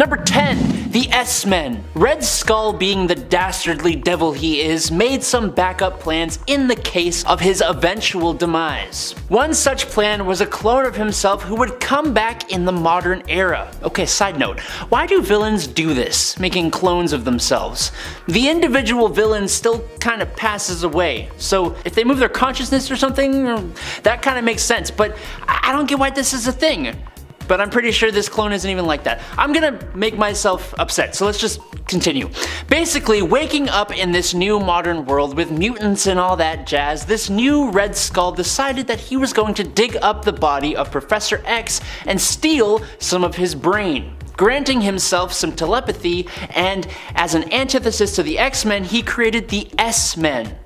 Number 10. The S-Men. Red Skull, being the dastardly devil he is, made some backup plans in the case of his eventual demise. One such plan was a clone of himself who would come back in the modern era. Okay, side note, why do villains do this, making clones of themselves? The individual villain still kind of passes away, so if they move their consciousness or something, that kind of makes sense, but I don't get why this is a thing. But I'm pretty sure this clone isn't even like that. I'm gonna make myself upset, so let's just continue. Basically, waking up in this new modern world with mutants and all that jazz, this new Red Skull decided that he was going to dig up the body of Professor X and steal some of his brain, granting himself some telepathy, and as an antithesis to the X-Men, he created the S-Men.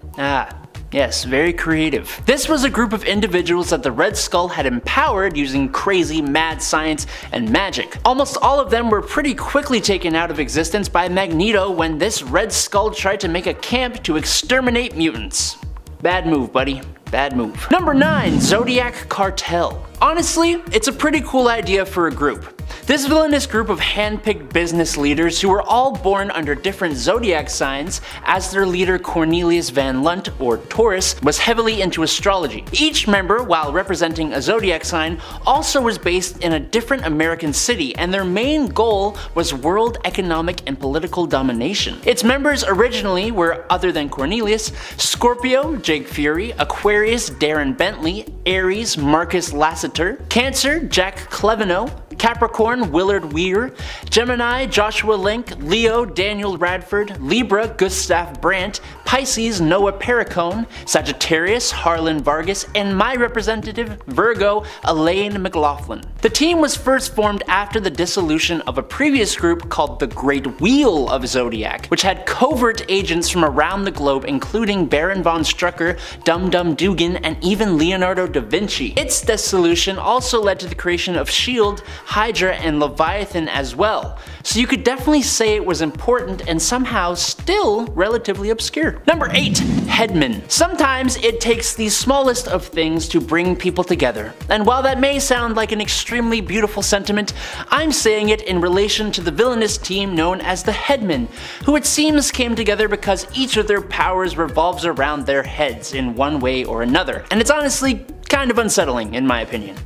Yes, very creative. This was a group of individuals that the Red Skull had empowered using crazy mad science and magic. Almost all of them were pretty quickly taken out of existence by Magneto when this Red Skull tried to make a camp to exterminate mutants. Bad move, buddy. Bad move. Number 9. Zodiac Cartel. Honestly, it's a pretty cool idea for a group. This villainous group of hand-picked business leaders who were all born under different zodiac signs, as their leader Cornelius Van Lunt, or Taurus, was heavily into astrology. Each member, while representing a zodiac sign, also was based in a different American city, and their main goal was world economic and political domination. Its members originally were, other than Cornelius, Scorpio, Jake Fury, Aquarius, Darren Bentley, Aries, Marcus Lassiter, Cancer, Jack Cleveno, Capricorn, Willard Weir, Gemini, Joshua Link, Leo, Daniel Radford, Libra, Gustav Brandt, Pisces, Noah Perricone, Sagittarius, Harlan Vargas, and my representative, Virgo, Elaine McLaughlin. The team was first formed after the dissolution of a previous group called the Great Wheel of Zodiac, which had covert agents from around the globe including Baron von Strucker, Dum Dum Dugan, and even Leonardo da Vinci. Its dissolution also led to the creation of S.H.I.E.L.D., Hydra, and Leviathan as well, so you could definitely say it was important and somehow still relatively obscure. Number 8. Headmen. Sometimes it takes the smallest of things to bring people together, and while that may sound like an extremely beautiful sentiment, I'm saying it in relation to the villainous team known as the Headmen, who it seems came together because each of their powers revolves around their heads in one way or another, and it's honestly kind of unsettling in my opinion.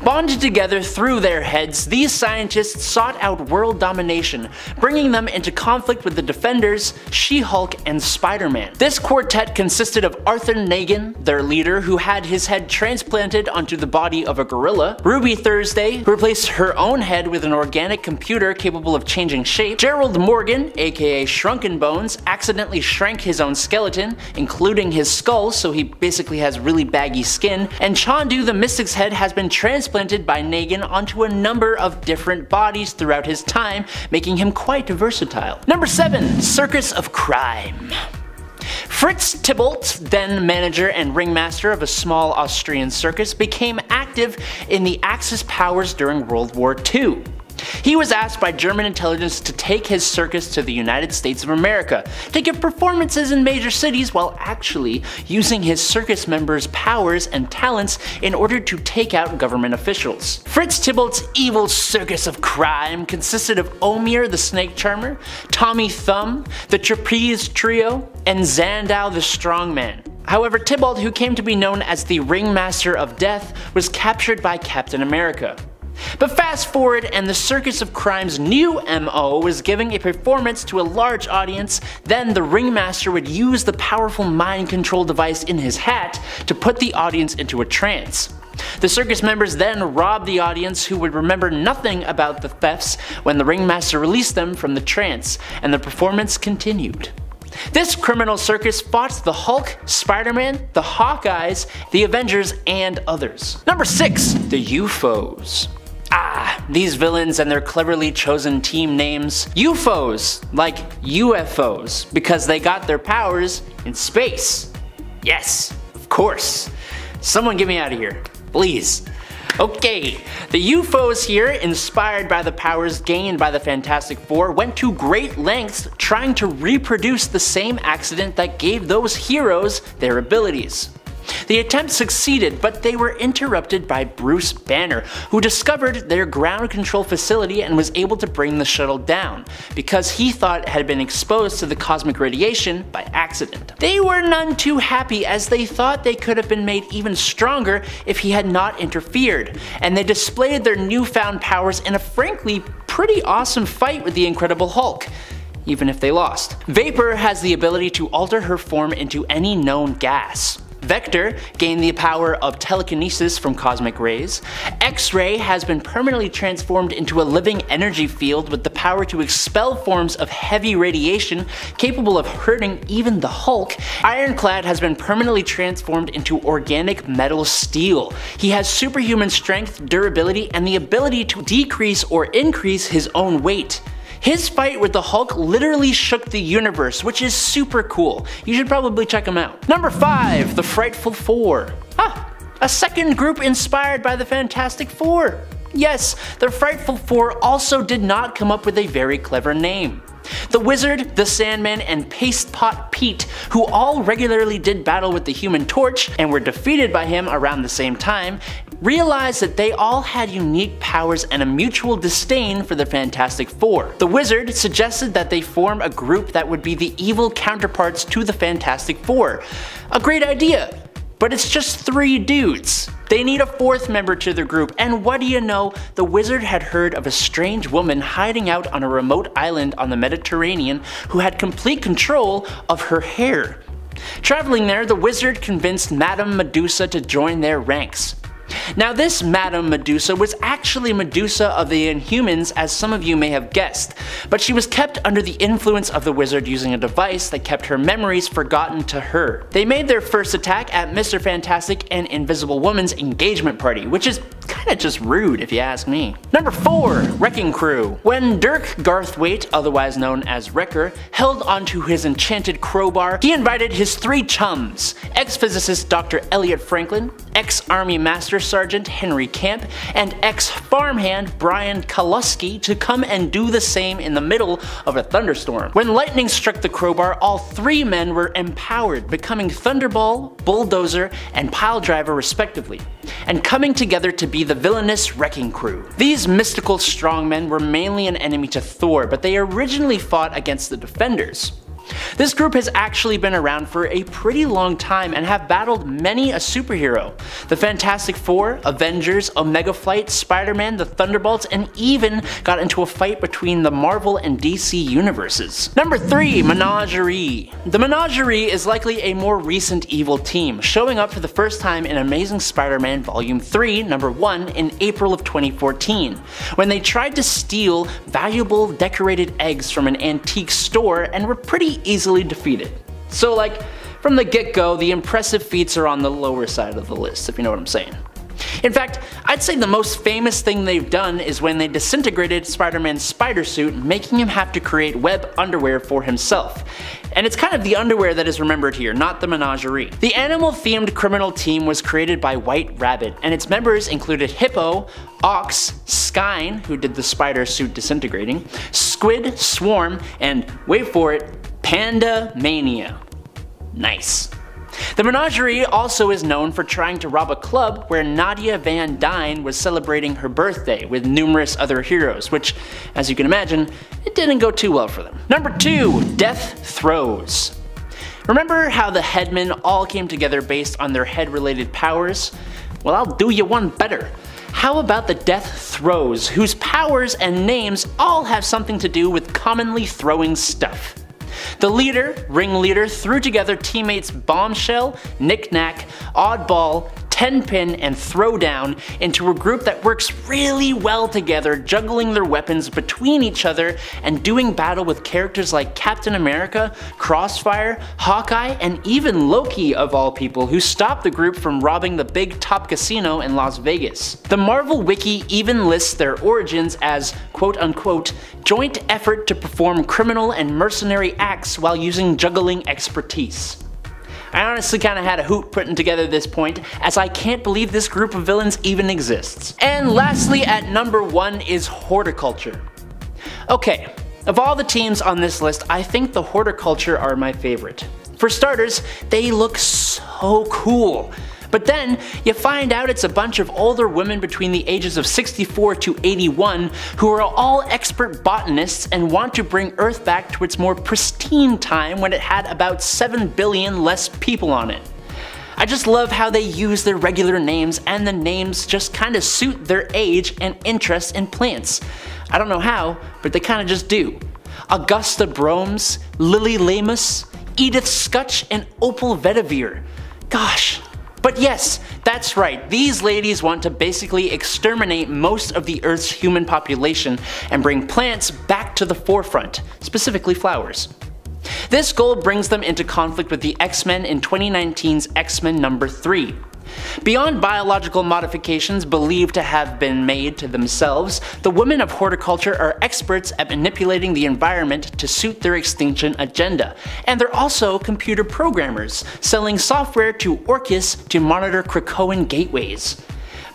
Bonded together through their heads, these scientists sought out world domination, bringing them into conflict with the Defenders, She-Hulk, and Spider-Man. This quartet consisted of Arthur Nagin, their leader, who had his head transplanted onto the body of a gorilla, Ruby Thursday, who replaced her own head with an organic computer capable of changing shape, Gerald Morgan, aka Shrunken Bones, accidentally shrank his own skeleton, including his skull, so he basically has really baggy skin, and Chandu the Mystic's head has been transplanted by Nagin onto a number of different bodies throughout his time, making him quite versatile. Number 7. Circus of Crime. Fritz Tybalt, then manager and ringmaster of a small Austrian circus, became active in the Axis powers during World War II. He was asked by German intelligence to take his circus to the United States of America to give performances in major cities while actually using his circus members' powers and talents in order to take out government officials. Fritz Tybalt's evil circus of crime consisted of Omir the Snake Charmer, Tommy Thumb, the Trapeze Trio, and Zandow the Strongman. However, Tybalt, who came to be known as the Ringmaster of Death, was captured by Captain America. But fast forward, and the Circus of Crime's new MO was giving a performance to a large audience. Then the Ringmaster would use the powerful mind control device in his hat to put the audience into a trance. The circus members then robbed the audience, who would remember nothing about the thefts when the Ringmaster released them from the trance, and the performance continued. This criminal circus fought the Hulk, Spider-Man, the Hawkeyes, the Avengers, and others. Number 6. The UFOs. These villains and their cleverly chosen team names. UFOs, like UFOs, because they got their powers in space. Yes, of course. Someone get me out of here, please. Okay, the UFOs here, inspired by the powers gained by the Fantastic Four, went to great lengths trying to reproduce the same accident that gave those heroes their abilities. The attempt succeeded, but they were interrupted by Bruce Banner, who discovered their ground control facility and was able to bring the shuttle down, because he thought it had been exposed to the cosmic radiation by accident. They were none too happy, as they thought they could have been made even stronger if he had not interfered, and they displayed their newfound powers in a frankly pretty awesome fight with the Incredible Hulk, even if they lost. Vapor has the ability to alter her form into any known gas. Vector gained the power of telekinesis from cosmic rays. X-Ray has been permanently transformed into a living energy field with the power to expel forms of heavy radiation capable of hurting even the Hulk. Ironclad has been permanently transformed into organic metal steel. He has superhuman strength, durability, and the ability to decrease or increase his own weight. His fight with the Hulk literally shook the universe, which is super cool. You should probably check him out. Number 5, the Frightful Four. A second group inspired by the Fantastic Four. Yes, the Frightful Four also did not come up with a very clever name. The Wizard, the Sandman, and Paste Pot Pete, who all regularly did battle with the Human Torch and were defeated by him around the same time, realized that they all had unique powers and a mutual disdain for the Fantastic Four. The Wizard suggested that they form a group that would be the evil counterparts to the Fantastic Four. A great idea! But it's just 3 dudes. They need a 4th member to their group, and what do you know, the Wizard had heard of a strange woman hiding out on a remote island on the Mediterranean who had complete control of her hair. Traveling there, the Wizard convinced Madame Medusa to join their ranks. Now this Madame Medusa was actually Medusa of the Inhumans, as some of you may have guessed, but she was kept under the influence of the Wizard using a device that kept her memories forgotten to her. They made their first attack at Mr. Fantastic and Invisible Woman's engagement party, which is kinda just rude if you ask me. Number 4, Wrecking Crew. When Dirk Garthwaite, otherwise known as Wrecker, held onto his enchanted crowbar, he invited his 3 chums, ex-physicist Dr. Elliot Franklin, ex-Army Master Sergeant Henry Camp, and ex-farmhand Brian Kalusky to come and do the same in the middle of a thunderstorm. When lightning struck the crowbar, all 3 men were empowered, becoming Thunderball, Bulldozer, and Piledriver respectively, and coming together to be the villainous Wrecking Crew. These mystical strongmen were mainly an enemy to Thor, but they originally fought against the Defenders. This group has actually been around for a pretty long time and have battled many a superhero. The Fantastic Four, Avengers, Omega Flight, Spider-Man, the Thunderbolts, and even got into a fight between the Marvel and DC universes. Number 3, Menagerie. The Menagerie is likely a more recent evil team, showing up for the first time in Amazing Spider-Man Volume 3, Number 1 in April of 2014, when they tried to steal valuable decorated eggs from an antique store and were pretty easily defeated. So like, from the get-go, the impressive feats are on the lower side of the list, if you know what I'm saying. In fact, I'd say the most famous thing they've done is when they disintegrated Spider-Man's spider suit, making him have to create web underwear for himself. And it's kind of the underwear that is remembered here, not the menagerie. The animal-themed criminal team was created by White Rabbit, and its members included Hippo, Ox, Skyne, who did the spider suit disintegrating, Squid, Swarm, and, wait for it, Panda Mania. Nice. The Menagerie also is known for trying to rob a club where Nadia Van Dyne was celebrating her birthday with numerous other heroes, which, as you can imagine, it didn't go too well for them. Number 2, Death Throes. Remember how the Headmen all came together based on their head-related powers? Well, I'll do you one better. How about the Death Throes, whose powers and names all have something to do with commonly throwing stuff? The ringleader, threw together teammates Bombshell, Knick-Knack, Oddball, Tenpin, and Throwdown into a group that works really well together, juggling their weapons between each other and doing battle with characters like Captain America, Crossfire, Hawkeye, and even Loki of all people, who stopped the group from robbing the big top casino in Las Vegas. The Marvel Wiki even lists their origins as quote-unquote joint effort to perform criminal and mercenary acts while using juggling expertise. I honestly kinda had a hoot putting together this point, as I can't believe this group of villains even exists. And lastly, at number 1 is Horticulture. Okay, of all the teams on this list, I think the Horticulture are my favorite. For starters, they look so cool. But then, you find out it's a bunch of older women between the ages of 64 to 81 who are all expert botanists and want to bring Earth back to its more pristine time when it had about 7 billion less people on it. I just love how they use their regular names and the names just kinda suit their age and interest in plants. I don't know how, but they kinda just do. Augusta Bromes, Lily Lamus, Edith Scutch, and Opal Vetiver. Gosh. But yes, that's right, these ladies want to basically exterminate most of the Earth's human population and bring plants back to the forefront, specifically flowers. This goal brings them into conflict with the X-Men in 2019's X-Men #3. Beyond biological modifications believed to have been made to themselves, the women of horticulture are experts at manipulating the environment to suit their extinction agenda, and they're also computer programmers, selling software to Orcus to monitor Krakoan gateways.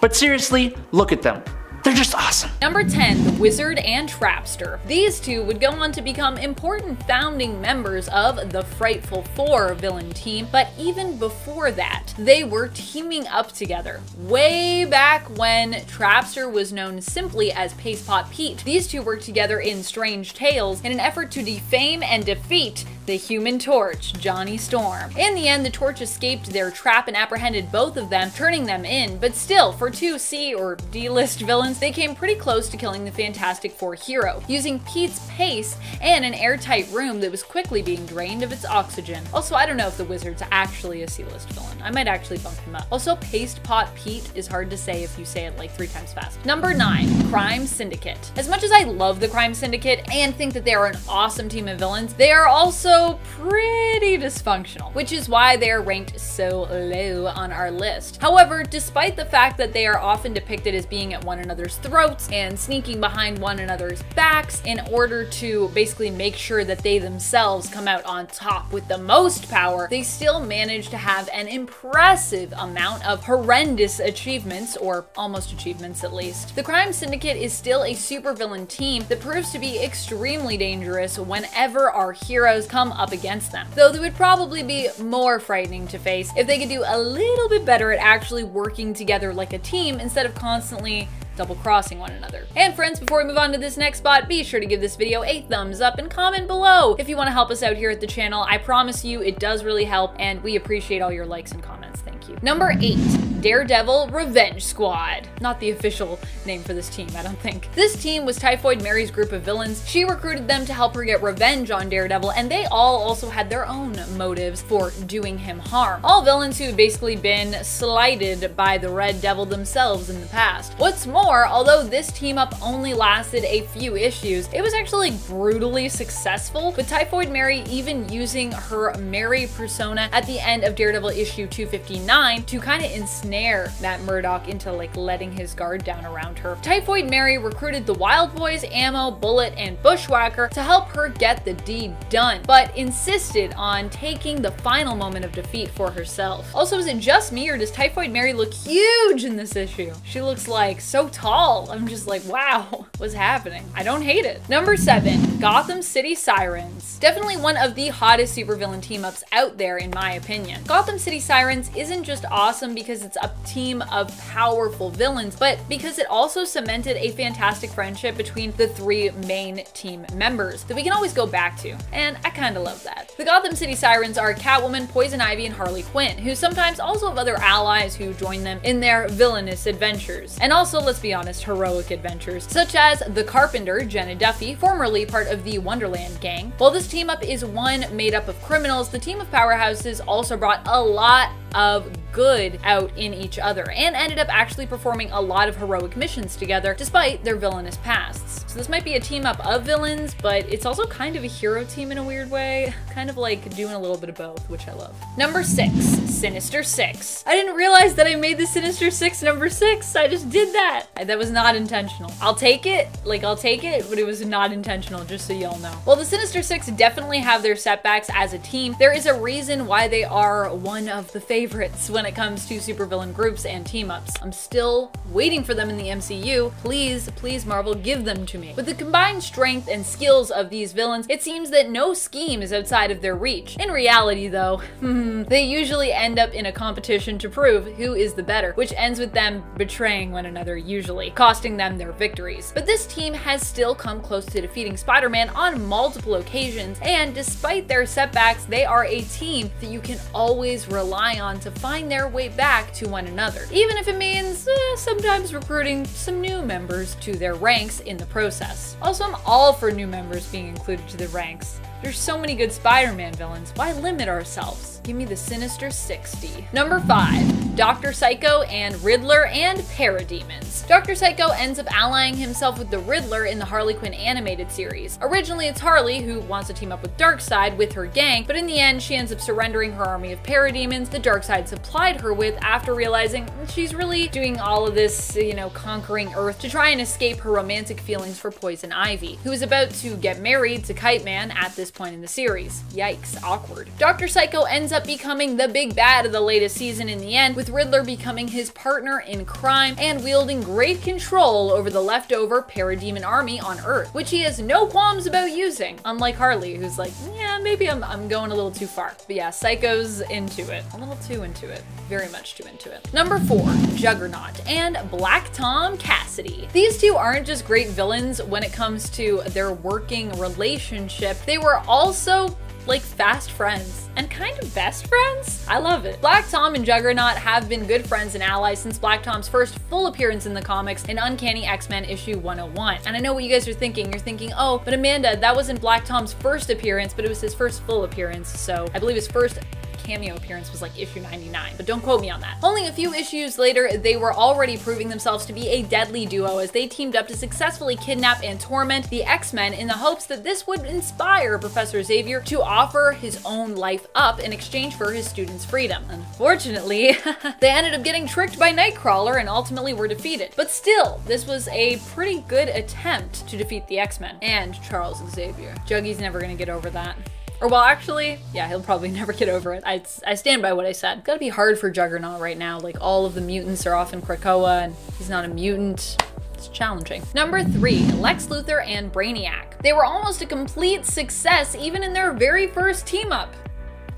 But seriously, look at them. They're just awesome. Number 10, the Wizard and Trapster. These two would go on to become important founding members of the Frightful Four villain team, but even before that, they were teaming up together. Way back when Trapster was known simply as Pastepot Pete, these two worked together in Strange Tales in an effort to defame and defeat the Human Torch, Johnny Storm. In the end, the Torch escaped their trap and apprehended both of them, turning them in, but still, for two C or D-list villains, they came pretty close to killing the Fantastic Four hero, using Pete's pace and an airtight room that was quickly being drained of its oxygen. Also, I don't know if the Wizard's actually a C-list villain. I might actually bump him up. Also, Pastepot Pete is hard to say if you say it like 3 times fast. Number 9, Crime Syndicate. As much as I love the Crime Syndicate and think that they are an awesome team of villains, they are also pretty dysfunctional, which is why they are ranked so low on our list. However, despite the fact that they are often depicted as being at one another's throats and sneaking behind one another's backs in order to basically make sure that they themselves come out on top with the most power, they still manage to have an impressive amount of horrendous achievements, or almost achievements at least. The Crime Syndicate is still a supervillain team that proves to be extremely dangerous whenever our heroes come up against them, though they would probably be more frightening to face if they could do a little bit better at actually working together like a team instead of constantly double-crossing one another. And friends, before we move on to this next spot, be sure to give this video a thumbs up and comment below if you want to help us out here at the channel. I promise you it does really help, and we appreciate all your likes and comments. Thank you. Number 8, Daredevil Revenge Squad. Not the official name for this team, I don't think. This team was Typhoid Mary's group of villains. She recruited them to help her get revenge on Daredevil, and they all also had their own motives for doing him harm. All villains who had basically been slighted by the Red Devil themselves in the past. What's more, although this team up only lasted a few issues, it was actually brutally successful, with Typhoid Mary even using her Mary persona at the end of Daredevil issue 259 to kind of ensnare Matt Murdock into like letting his guard down around her. Typhoid Mary recruited the Wild Boys, Ammo, Bullet, and Bushwhacker to help her get the deed done, but insisted on taking the final moment of defeat for herself. Also, is it just me, or does Typhoid Mary look huge in this issue? She looks like so tall. I'm just like, wow, what's happening? I don't hate it. Number 7, Gotham City Sirens. Definitely one of the hottest supervillain team-ups out there in my opinion. Gotham City Sirens isn't just awesome because it's a team of powerful villains, but because it also cemented a fantastic friendship between the 3 main team members that we can always go back to, and I kinda love that. The Gotham City Sirens are Catwoman, Poison Ivy, and Harley Quinn, who sometimes also have other allies who join them in their villainous adventures. And also, let's be honest, heroic adventures, such as the Carpenter, Jenna Duffy, formerly part of the Wonderland gang. While this team up is one made up of criminals, the team of powerhouses also brought a lot of good out in each other and ended up actually performing a lot of heroic missions together despite their villainous pasts. So this might be a team up of villains, but it's also kind of a hero team in a weird way, kind of like doing a little bit of both, which I love. Number 6, Sinister Six. I didn't realize that I made the Sinister Six number 6. I just did that. That was not intentional. I'll take it, but it was not intentional, just so y'all know. While the Sinister Six definitely have their setbacks as a team, there is a reason why they are one of the favorites when when it comes to supervillain groups and team-ups. I'm still waiting for them in the MCU. Please, please Marvel, give them to me. With the combined strength and skills of these villains, it seems that no scheme is outside of their reach. In reality though, they usually end up in a competition to prove who is the better, which ends with them betraying one another usually, costing them their victories. But this team has still come close to defeating Spider-Man on multiple occasions, and despite their setbacks, they are a team that you can always rely on to find their way back to one another, even if it means sometimes recruiting some new members to their ranks in the process. Also, I'm all for new members being included to the ranks. There's so many good Spider-Man villains, why limit ourselves? Give me the Sinister 60. Number 5, Dr. Psycho and Riddler and Parademons. Dr. Psycho ends up allying himself with the Riddler in the Harley Quinn animated series. Originally, it's Harley who wants to team up with Darkseid with her gang, but in the end, she ends up surrendering her army of parademons that Darkseid supplied her with after realizing she's really doing all of this, conquering Earth to try and escape her romantic feelings for Poison Ivy, who is about to get married to Kite Man at this point in the series. Yikes, awkward. Dr. Psycho ends up becoming the big bad of the latest season in the end, with Riddler becoming his partner in crime and wielding great control over the leftover parademon army on Earth, which he has no qualms about using, unlike Harley, who's like, yeah, maybe I'm going a little too far. But yeah, Psycho's into it. A little too into it. Very much too into it. Number 4, Juggernaut and Black Tom Cassidy. These two aren't just great villains when it comes to their working relationship, they were also like fast friends and kind of best friends. I love it. Black Tom and Juggernaut have been good friends and allies since Black Tom's first full appearance in the comics in Uncanny X-Men issue 101. And I know what you guys are thinking. You're thinking, oh, but Amanda, that wasn't Black Tom's first appearance, but it was his first full appearance. So I believe his first cameo appearance was like issue 99, but don't quote me on that. Only a few issues later, they were already proving themselves to be a deadly duo as they teamed up to successfully kidnap and torment the X-Men in the hopes that this would inspire Professor Xavier to offer his own life up in exchange for his students' freedom. Unfortunately, they ended up getting tricked by Nightcrawler and ultimately were defeated. But still, this was a pretty good attempt to defeat the X-Men and Charles Xavier. Juggy's never gonna get over that. Or well, actually, yeah, he'll probably never get over it. I stand by what I said. It's gotta be hard for Juggernaut right now. Like, all of the mutants are off in Krakoa and he's not a mutant. It's challenging. Number 3, Lex Luthor and Brainiac. They were almost a complete success even in their very first team-up.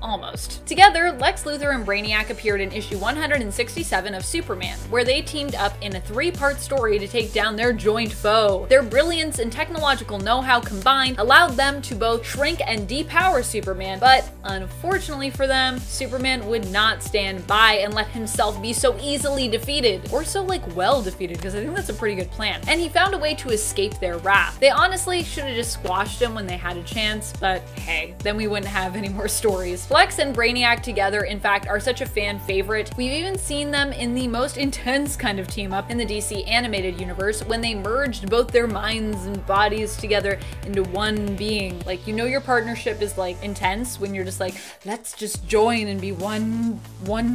Almost. Together, Lex Luthor and Brainiac appeared in issue 167 of Superman, where they teamed up in a 3-part story to take down their joint foe. Their brilliance and technological know-how combined allowed them to both shrink and depower Superman, but unfortunately for them, Superman would not stand by and let himself be so easily defeated, or so well defeated, because I think that's a pretty good plan. And he found a way to escape their wrath. They honestly should have just squashed him when they had a chance, but hey, then we wouldn't have any more stories. Lex and Brainiac together, in fact, are such a fan favorite. We've even seen them in the most intense kind of team up in the DC animated universe when they merged both their minds and bodies together into one being. Like, your partnership is intense when you're just like, let's just join and be one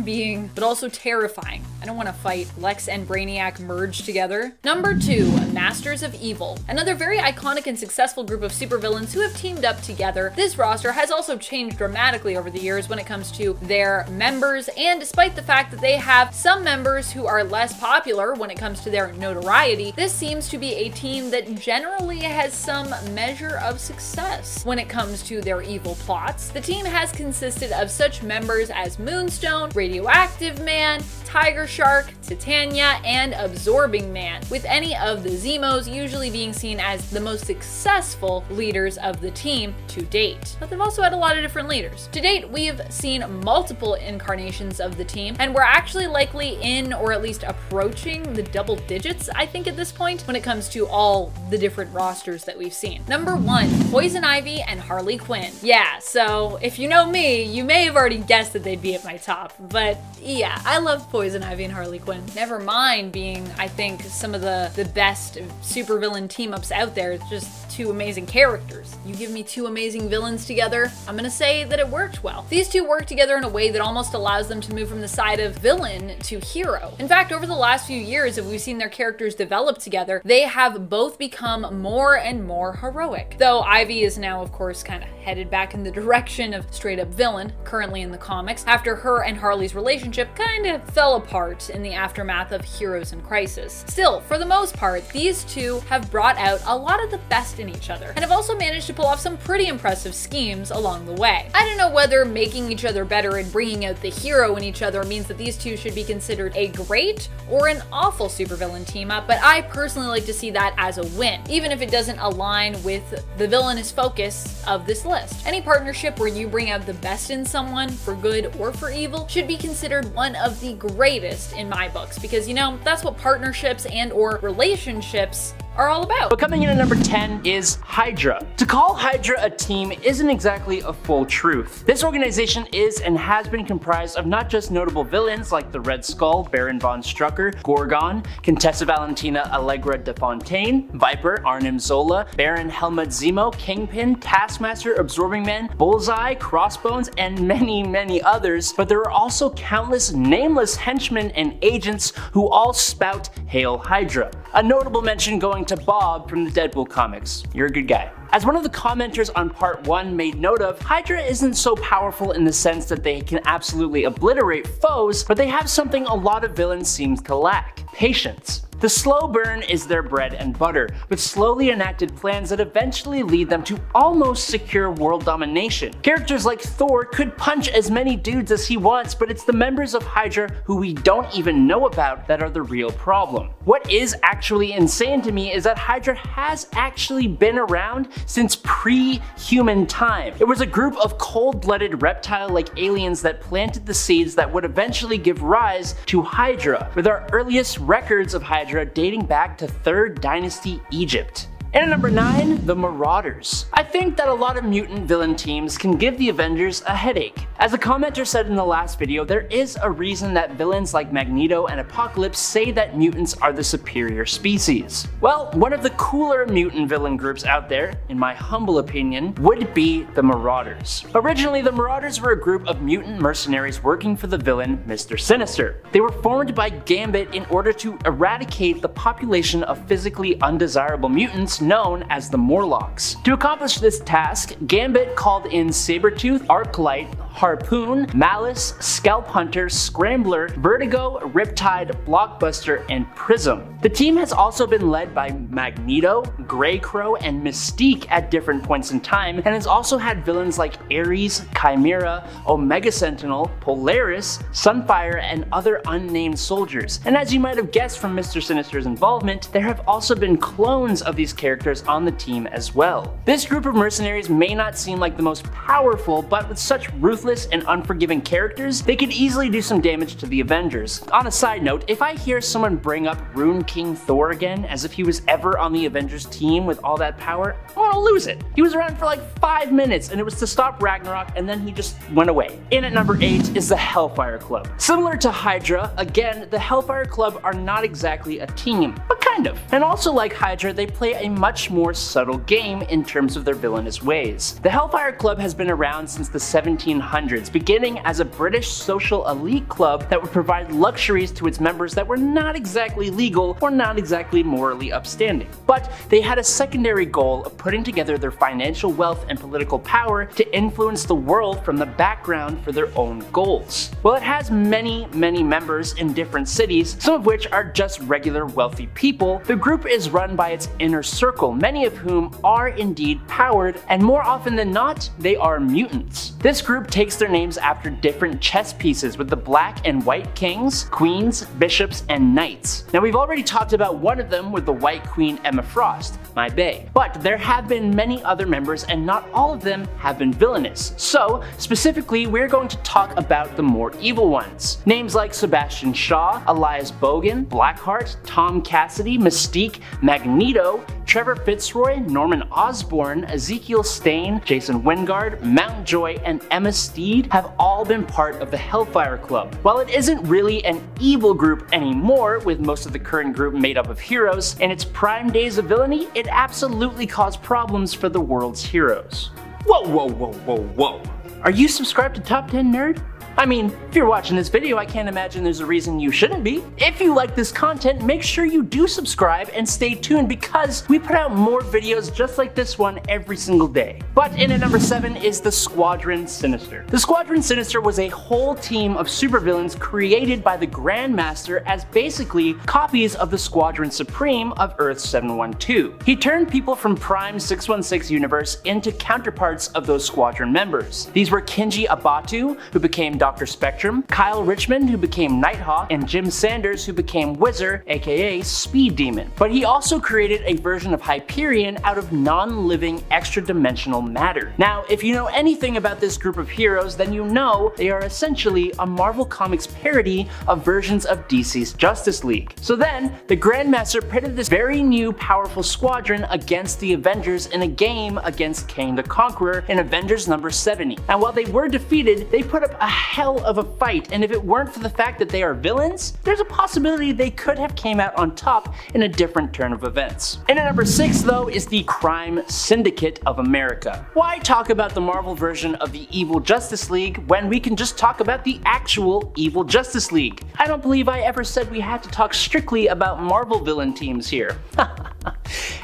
being, but also terrifying. I don't want to fight. Lex and Brainiac merged together. Number 2, Masters of Evil. Another very iconic and successful group of supervillains who have teamed up together. This roster has also changed dramatically over the years when it comes to their members, and despite the fact that they have some members who are less popular when it comes to their notoriety, this seems to be a team that generally has some measure of success when it comes to their evil plots. The team has consisted of such members as Moonstone, Radioactive Man, Tiger Shark, Titania, and Absorbing Man, with any of the Zemos usually being seen as the most successful leaders of the team to date. But they've also had a lot of different leaders. To date, we've seen multiple incarnations of the team, and we're actually likely in, or at least approaching, the double digits, I think, at this point, when it comes to all the different rosters that we've seen. Number 1, Poison Ivy and Harley Quinn. Yeah, so if you know me, you may have already guessed that they'd be at my top, but yeah, I love Poison Ivy and Harley Quinn. Never mind being, I think, some of the best supervillain team-ups out there. It's just two amazing characters. You give me two amazing villains together, I'm gonna say that it worked worked well. These two work together in a way that almost allows them to move from the side of villain to hero. In fact, over the last few years, as we've seen their characters develop together, they have both become more and more heroic. Though Ivy is now, of course, kind of headed back in the direction of straight up villain, currently in the comics, after her and Harley's relationship kind of fell apart in the aftermath of Heroes in Crisis. Still, for the most part, these two have brought out a lot of the best in each other, and have also managed to pull off some pretty impressive schemes along the way. I don't know whether making each other better and bringing out the hero in each other means that these two should be considered a great or an awful supervillain team up, but I personally like to see that as a win, even if it doesn't align with the villainous focus of this list. Any partnership where you bring out the best in someone, for good or for evil, should be considered one of the greatest in my books, because you know, that's what partnerships and or relationships are all about. But coming in at number 10 is Hydra. To call Hydra a team isn't exactly a full truth. This organization is and has been comprised of not just notable villains like the Red Skull, Baron von Strucker, Gorgon, Contessa Valentina Allegra de Fontaine, Viper, Arnim Zola, Baron Helmut Zemo, Kingpin, Taskmaster, Absorbing Man, Bullseye, Crossbones, and many others, but there are also countless nameless henchmen and agents who all spout Hail Hydra. A notable mention going to Bob from the Deadpool comics. You're a good guy. As one of the commenters on part 1 made note of, Hydra isn't so powerful in the sense that they can absolutely obliterate foes, but they have something a lot of villains seem to lack: patience. The slow burn is their bread and butter, with slowly enacted plans that eventually lead them to almost secure world domination. Characters like Thor could punch as many dudes as he wants, but it's the members of Hydra who we don't even know about that are the real problem. What is actually insane to me is that Hydra has actually been around since pre-human time. It was a group of cold-blooded reptile-like aliens that planted the seeds that would eventually give rise to Hydra, with our earliest records of Hydra dating back to 3rd Dynasty Egypt. And at number 9, the Marauders. I think that a lot of mutant villain teams can give the Avengers a headache. As a commenter said in the last video, there is a reason that villains like Magneto and Apocalypse say that mutants are the superior species. Well, one of the cooler mutant villain groups out there, in my humble opinion, would be the Marauders. Originally, the Marauders were a group of mutant mercenaries working for the villain Mr. Sinister. They were formed by Gambit in order to eradicate the population of physically undesirable mutants known as the Morlocks. To accomplish this task, Gambit called in Sabretooth, Arclight, Harpoon, Malice, Scalp Hunter, Scrambler, Vertigo, Riptide, Blockbuster, and Prism. The team has also been led by Magneto, Grey Crow, and Mystique at different points in time, and has also had villains like Ares, Chimera, Omega Sentinel, Polaris, Sunfire, and other unnamed soldiers. And as you might have guessed from Mr. Sinister's involvement, there have also been clones of these characters on the team as well. This group of mercenaries may not seem like the most powerful, but with such ruthless and unforgiving characters, they could easily do some damage to the Avengers. On a side note, if I hear someone bring up Rune King Thor again as if he was ever on the Avengers team with all that power, I want to lose it. He was around for like 5 minutes and it was to stop Ragnarok, and then he just went away. In at number 8 is the Hellfire Club. Similar to Hydra, again, the Hellfire Club are not exactly a team, but kind of. And also like Hydra, they play a much more subtle game in terms of their villainous ways. The Hellfire Club has been around since the 1700s, beginning as a British social elite club that would provide luxuries to its members that were not exactly legal or not exactly morally upstanding. But they had a secondary goal of putting together their financial wealth and political power to influence the world from the background for their own goals. While it has many members in different cities, some of which are just regular wealthy people, the group is run by its inner circle, many of whom are indeed powered, and more often than not, they are mutants. This group takes their names after different chess pieces with the black and white kings, queens, bishops, and knights. Now we've already talked about one of them with the white queen Emma Frost, my bae. But there have been many other members and not all of them have been villainous. So specifically, we're going to talk about the more evil ones. Names like Sebastian Shaw, Elias Bogan, Blackheart, Tom Cassidy, Mystique, Magneto, Trevor Fitzroy, Norman Osborn, Ezekiel Stane, Jason Wingard, Mountjoy, and Emma Steed have all been part of the Hellfire Club. While it isn't really an evil group anymore, with most of the current group made up of heroes, in its prime days of villainy, it absolutely caused problems for the world's heroes. Whoa. Are you subscribed to Top 10 Nerd? I mean, if you're watching this video, I can't imagine there's a reason you shouldn't be. If you like this content, make sure you do subscribe and stay tuned because we put out more videos just like this one every single day. But in at number 7 is the Squadron Sinister. The Squadron Sinister was a whole team of supervillains created by the Grandmaster as basically copies of the Squadron Supreme of Earth 712. He turned people from Prime 616 universe into counterparts of those Squadron members. These were Kinji Abatu, who became Dr. Spectrum, Kyle Richmond, who became Nighthawk, and Jim Sanders, who became Whizzer, aka Speed Demon. But he also created a version of Hyperion out of non-living extra-dimensional matter. Now, if you know anything about this group of heroes, then you know they are essentially a Marvel Comics parody of versions of DC's Justice League. So then, the Grandmaster pitted this very new powerful squadron against the Avengers in a game against Kang the Conqueror in Avengers number 70. And while they were defeated, they put up a hell of a fight, and if it weren't for the fact that they are villains, there's a possibility they could have came out on top in a different turn of events. And at number 6 though is the Crime Syndicate of America. Why talk about the Marvel version of the Evil Justice League when we can just talk about the actual Evil Justice League? I don't believe I ever said we had to talk strictly about Marvel villain teams here.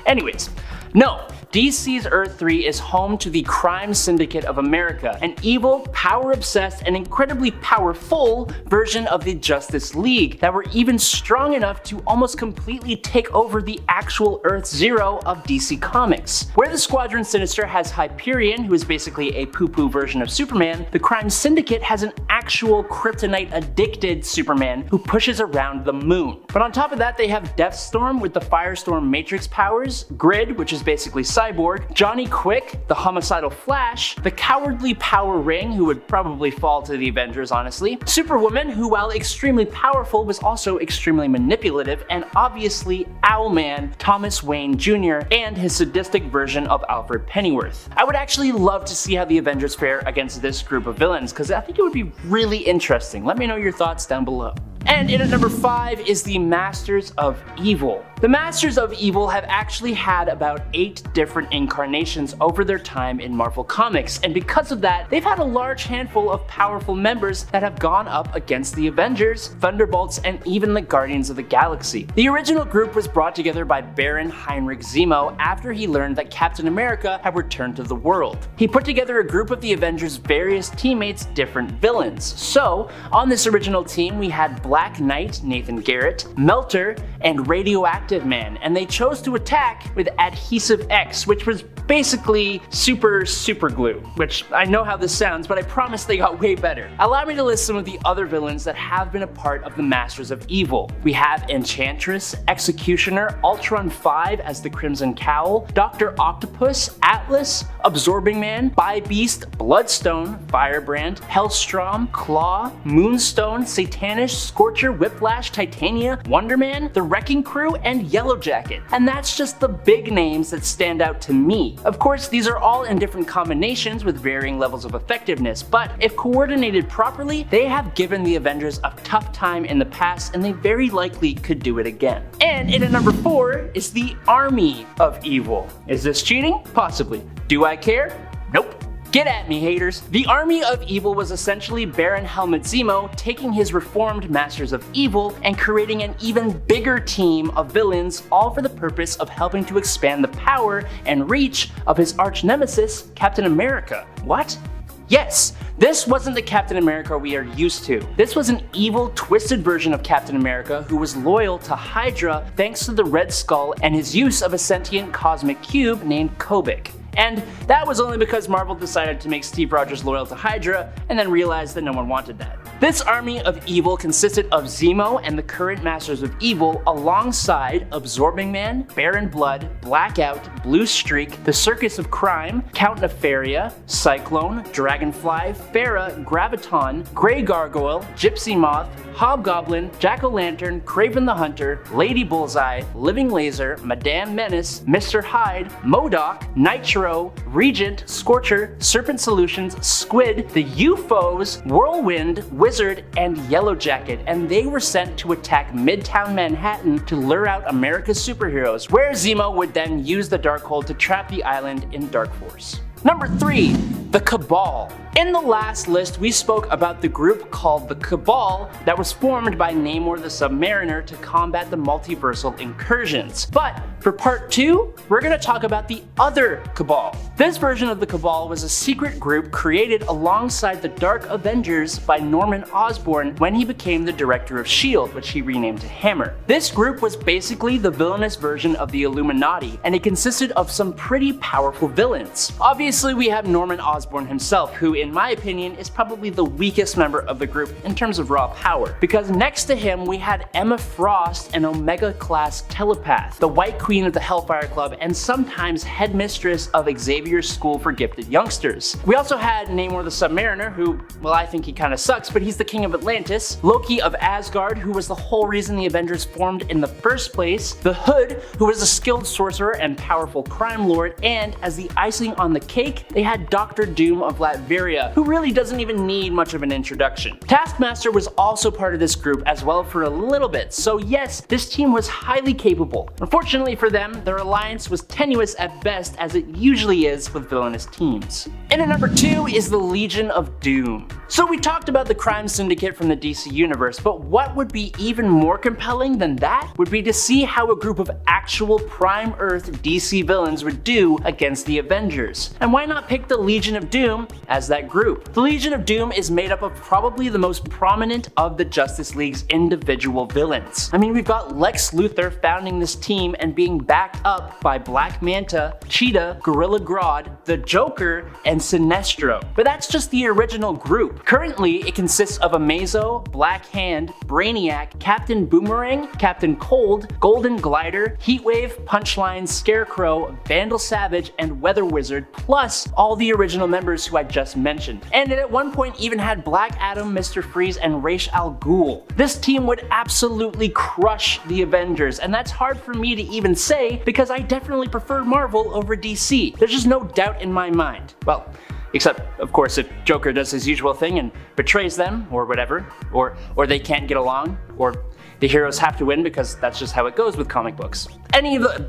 Anyways, no. DC's Earth 3 is home to the Crime Syndicate of America, an evil, power-obsessed, and incredibly powerful version of the Justice League that were even strong enough to almost completely take over the actual Earth Zero of DC Comics. Where the Squadron Sinister has Hyperion, who is basically a poo-poo version of Superman, the Crime Syndicate has an actual kryptonite-addicted Superman who pushes around the moon. But on top of that, they have Deathstorm with the Firestorm Matrix powers, Grid, which is basically Cyborg, Johnny Quick, the homicidal Flash, the cowardly Power Ring, who would probably fall to the Avengers honestly, Superwoman, who while extremely powerful was also extremely manipulative, and obviously Owlman, Thomas Wayne Jr., and his sadistic version of Alfred Pennyworth. I would actually love to see how the Avengers fare against this group of villains, because I think it would be really interesting. Let me know your thoughts down below. And in at number 5 is the Masters of Evil. The Masters of Evil have actually had about 8 different incarnations over their time in Marvel Comics, and because of that, they've had a large handful of powerful members that have gone up against the Avengers, Thunderbolts, and even the Guardians of the Galaxy. The original group was brought together by Baron Heinrich Zemo after he learned that Captain America had returned to the world. He put together a group of the Avengers' various teammates, different villains. So, on this original team, we had Black Knight, Nathan Garrett, Melter, and Radioactive Man, and they chose to attack with Adhesive X, which was basically super glue, which I know how this sounds, but I promise they got way better. Allow me to list some of the other villains that have been a part of the Masters of Evil. We have Enchantress, Executioner, Ultron 5 as the Crimson Cowl, Dr. Octopus, Atlas, Absorbing Man, Bi-Beast, Bloodstone, Firebrand, Hellstrom, Claw, Moonstone, Satanish, Scorcher, Whiplash, Titania, Wonder Man, the Wrecking Crew, and Yellowjacket. And that's just the big names that stand out to me. Of course, these are all in different combinations with varying levels of effectiveness, but if coordinated properly, they have given the Avengers a tough time in the past, and they very likely could do it again. And in at number 4 is the Army of Evil. Is this cheating? Possibly. Do I care? Nope. Get at me, haters. The Army of Evil was essentially Baron Helmut Zemo taking his reformed Masters of Evil and creating an even bigger team of villains, all for the purpose of helping to expand the power and reach of his arch nemesis, Captain America. What? Yes, this wasn't the Captain America we are used to. This was an evil, twisted version of Captain America who was loyal to Hydra thanks to the Red Skull and his use of a sentient cosmic cube named Kobik. And that was only because Marvel decided to make Steve Rogers loyal to Hydra and then realized that no one wanted that. This Army of Evil consisted of Zemo and the current Masters of Evil alongside Absorbing Man, Baron Blood, Blackout, Blue Streak, the Circus of Crime, Count Nefaria, Cyclone, Dragonfly, Pharah, Graviton, Grey Gargoyle, Gypsy Moth, Hobgoblin, Jack-O-Lantern, Kraven the Hunter, Lady Bullseye, Living Laser, Madame Menace, Mr. Hyde, MODOK, Nitro, Regent, Scorcher, Serpent Solutions, Squid, the UFOs, Whirlwind, Wizard, and Yellowjacket, and they were sent to attack Midtown Manhattan to lure out America's superheroes, where Zemo would then use the Darkhold to trap the island in Dark Force. Number 3. The Cabal. In the last list, we spoke about the group called the Cabal that was formed by Namor the Submariner to combat the multiversal incursions. But for part 2, we're going to talk about the other Cabal. This version of the Cabal was a secret group created alongside the Dark Avengers by Norman Osborn when he became the director of S.H.I.E.L.D., which he renamed to Hammer. This group was basically the villainous version of the Illuminati, and it consisted of some pretty powerful villains. Obviously, we have Norman Osborn himself, who in my opinion is probably the weakest member of the group in terms of raw power, because next to him we had Emma Frost, an Omega-class telepath, the White Queen of the Hellfire Club, and sometimes headmistress of Xavier's School for Gifted Youngsters. We also had Namor the Submariner, who, well, I think he kinda sucks, but he's the king of Atlantis, Loki of Asgard, who was the whole reason the Avengers formed in the first place, the Hood, who was a skilled sorcerer and powerful crime lord, and as the icing on the cake, they had Dr. Doom of Latveria, who really doesn't even need much of an introduction. Taskmaster was also part of this group as well for a little bit, so yes, this team was highly capable. Unfortunately for them, their alliance was tenuous at best, as it usually is with villainous teams. And at number 2 is the Legion of Doom. So we talked about the crime syndicate from the DC universe, but what would be even more compelling than that would be to see how a group of actual Prime Earth DC villains would do against the Avengers. And why not pick the Legion of Doom as that group? The Legion of Doom is made up of probably the most prominent of the Justice League's individual villains. I mean, we've got Lex Luthor founding this team and being backed up by Black Manta, Cheetah, Gorilla Grodd, the Joker, and Sinestro. But that's just the original group. Currently, it consists of Amazo, Black Hand, Brainiac, Captain Boomerang, Captain Cold, Golden Glider, Heatwave, Punchline, Scarecrow, Vandal Savage, and Weather Wizard, plus all the original members who I just mentioned. And it at one point even had Black Adam, Mr. Freeze, and Ra's al Ghul. This team would absolutely crush the Avengers, and that's hard for me to even say because I definitely prefer Marvel over DC. There's just no doubt in my mind. Well, except, of course, if Joker does his usual thing and betrays them, or whatever, or they can't get along, or the heroes have to win because that's just how it goes with comic books.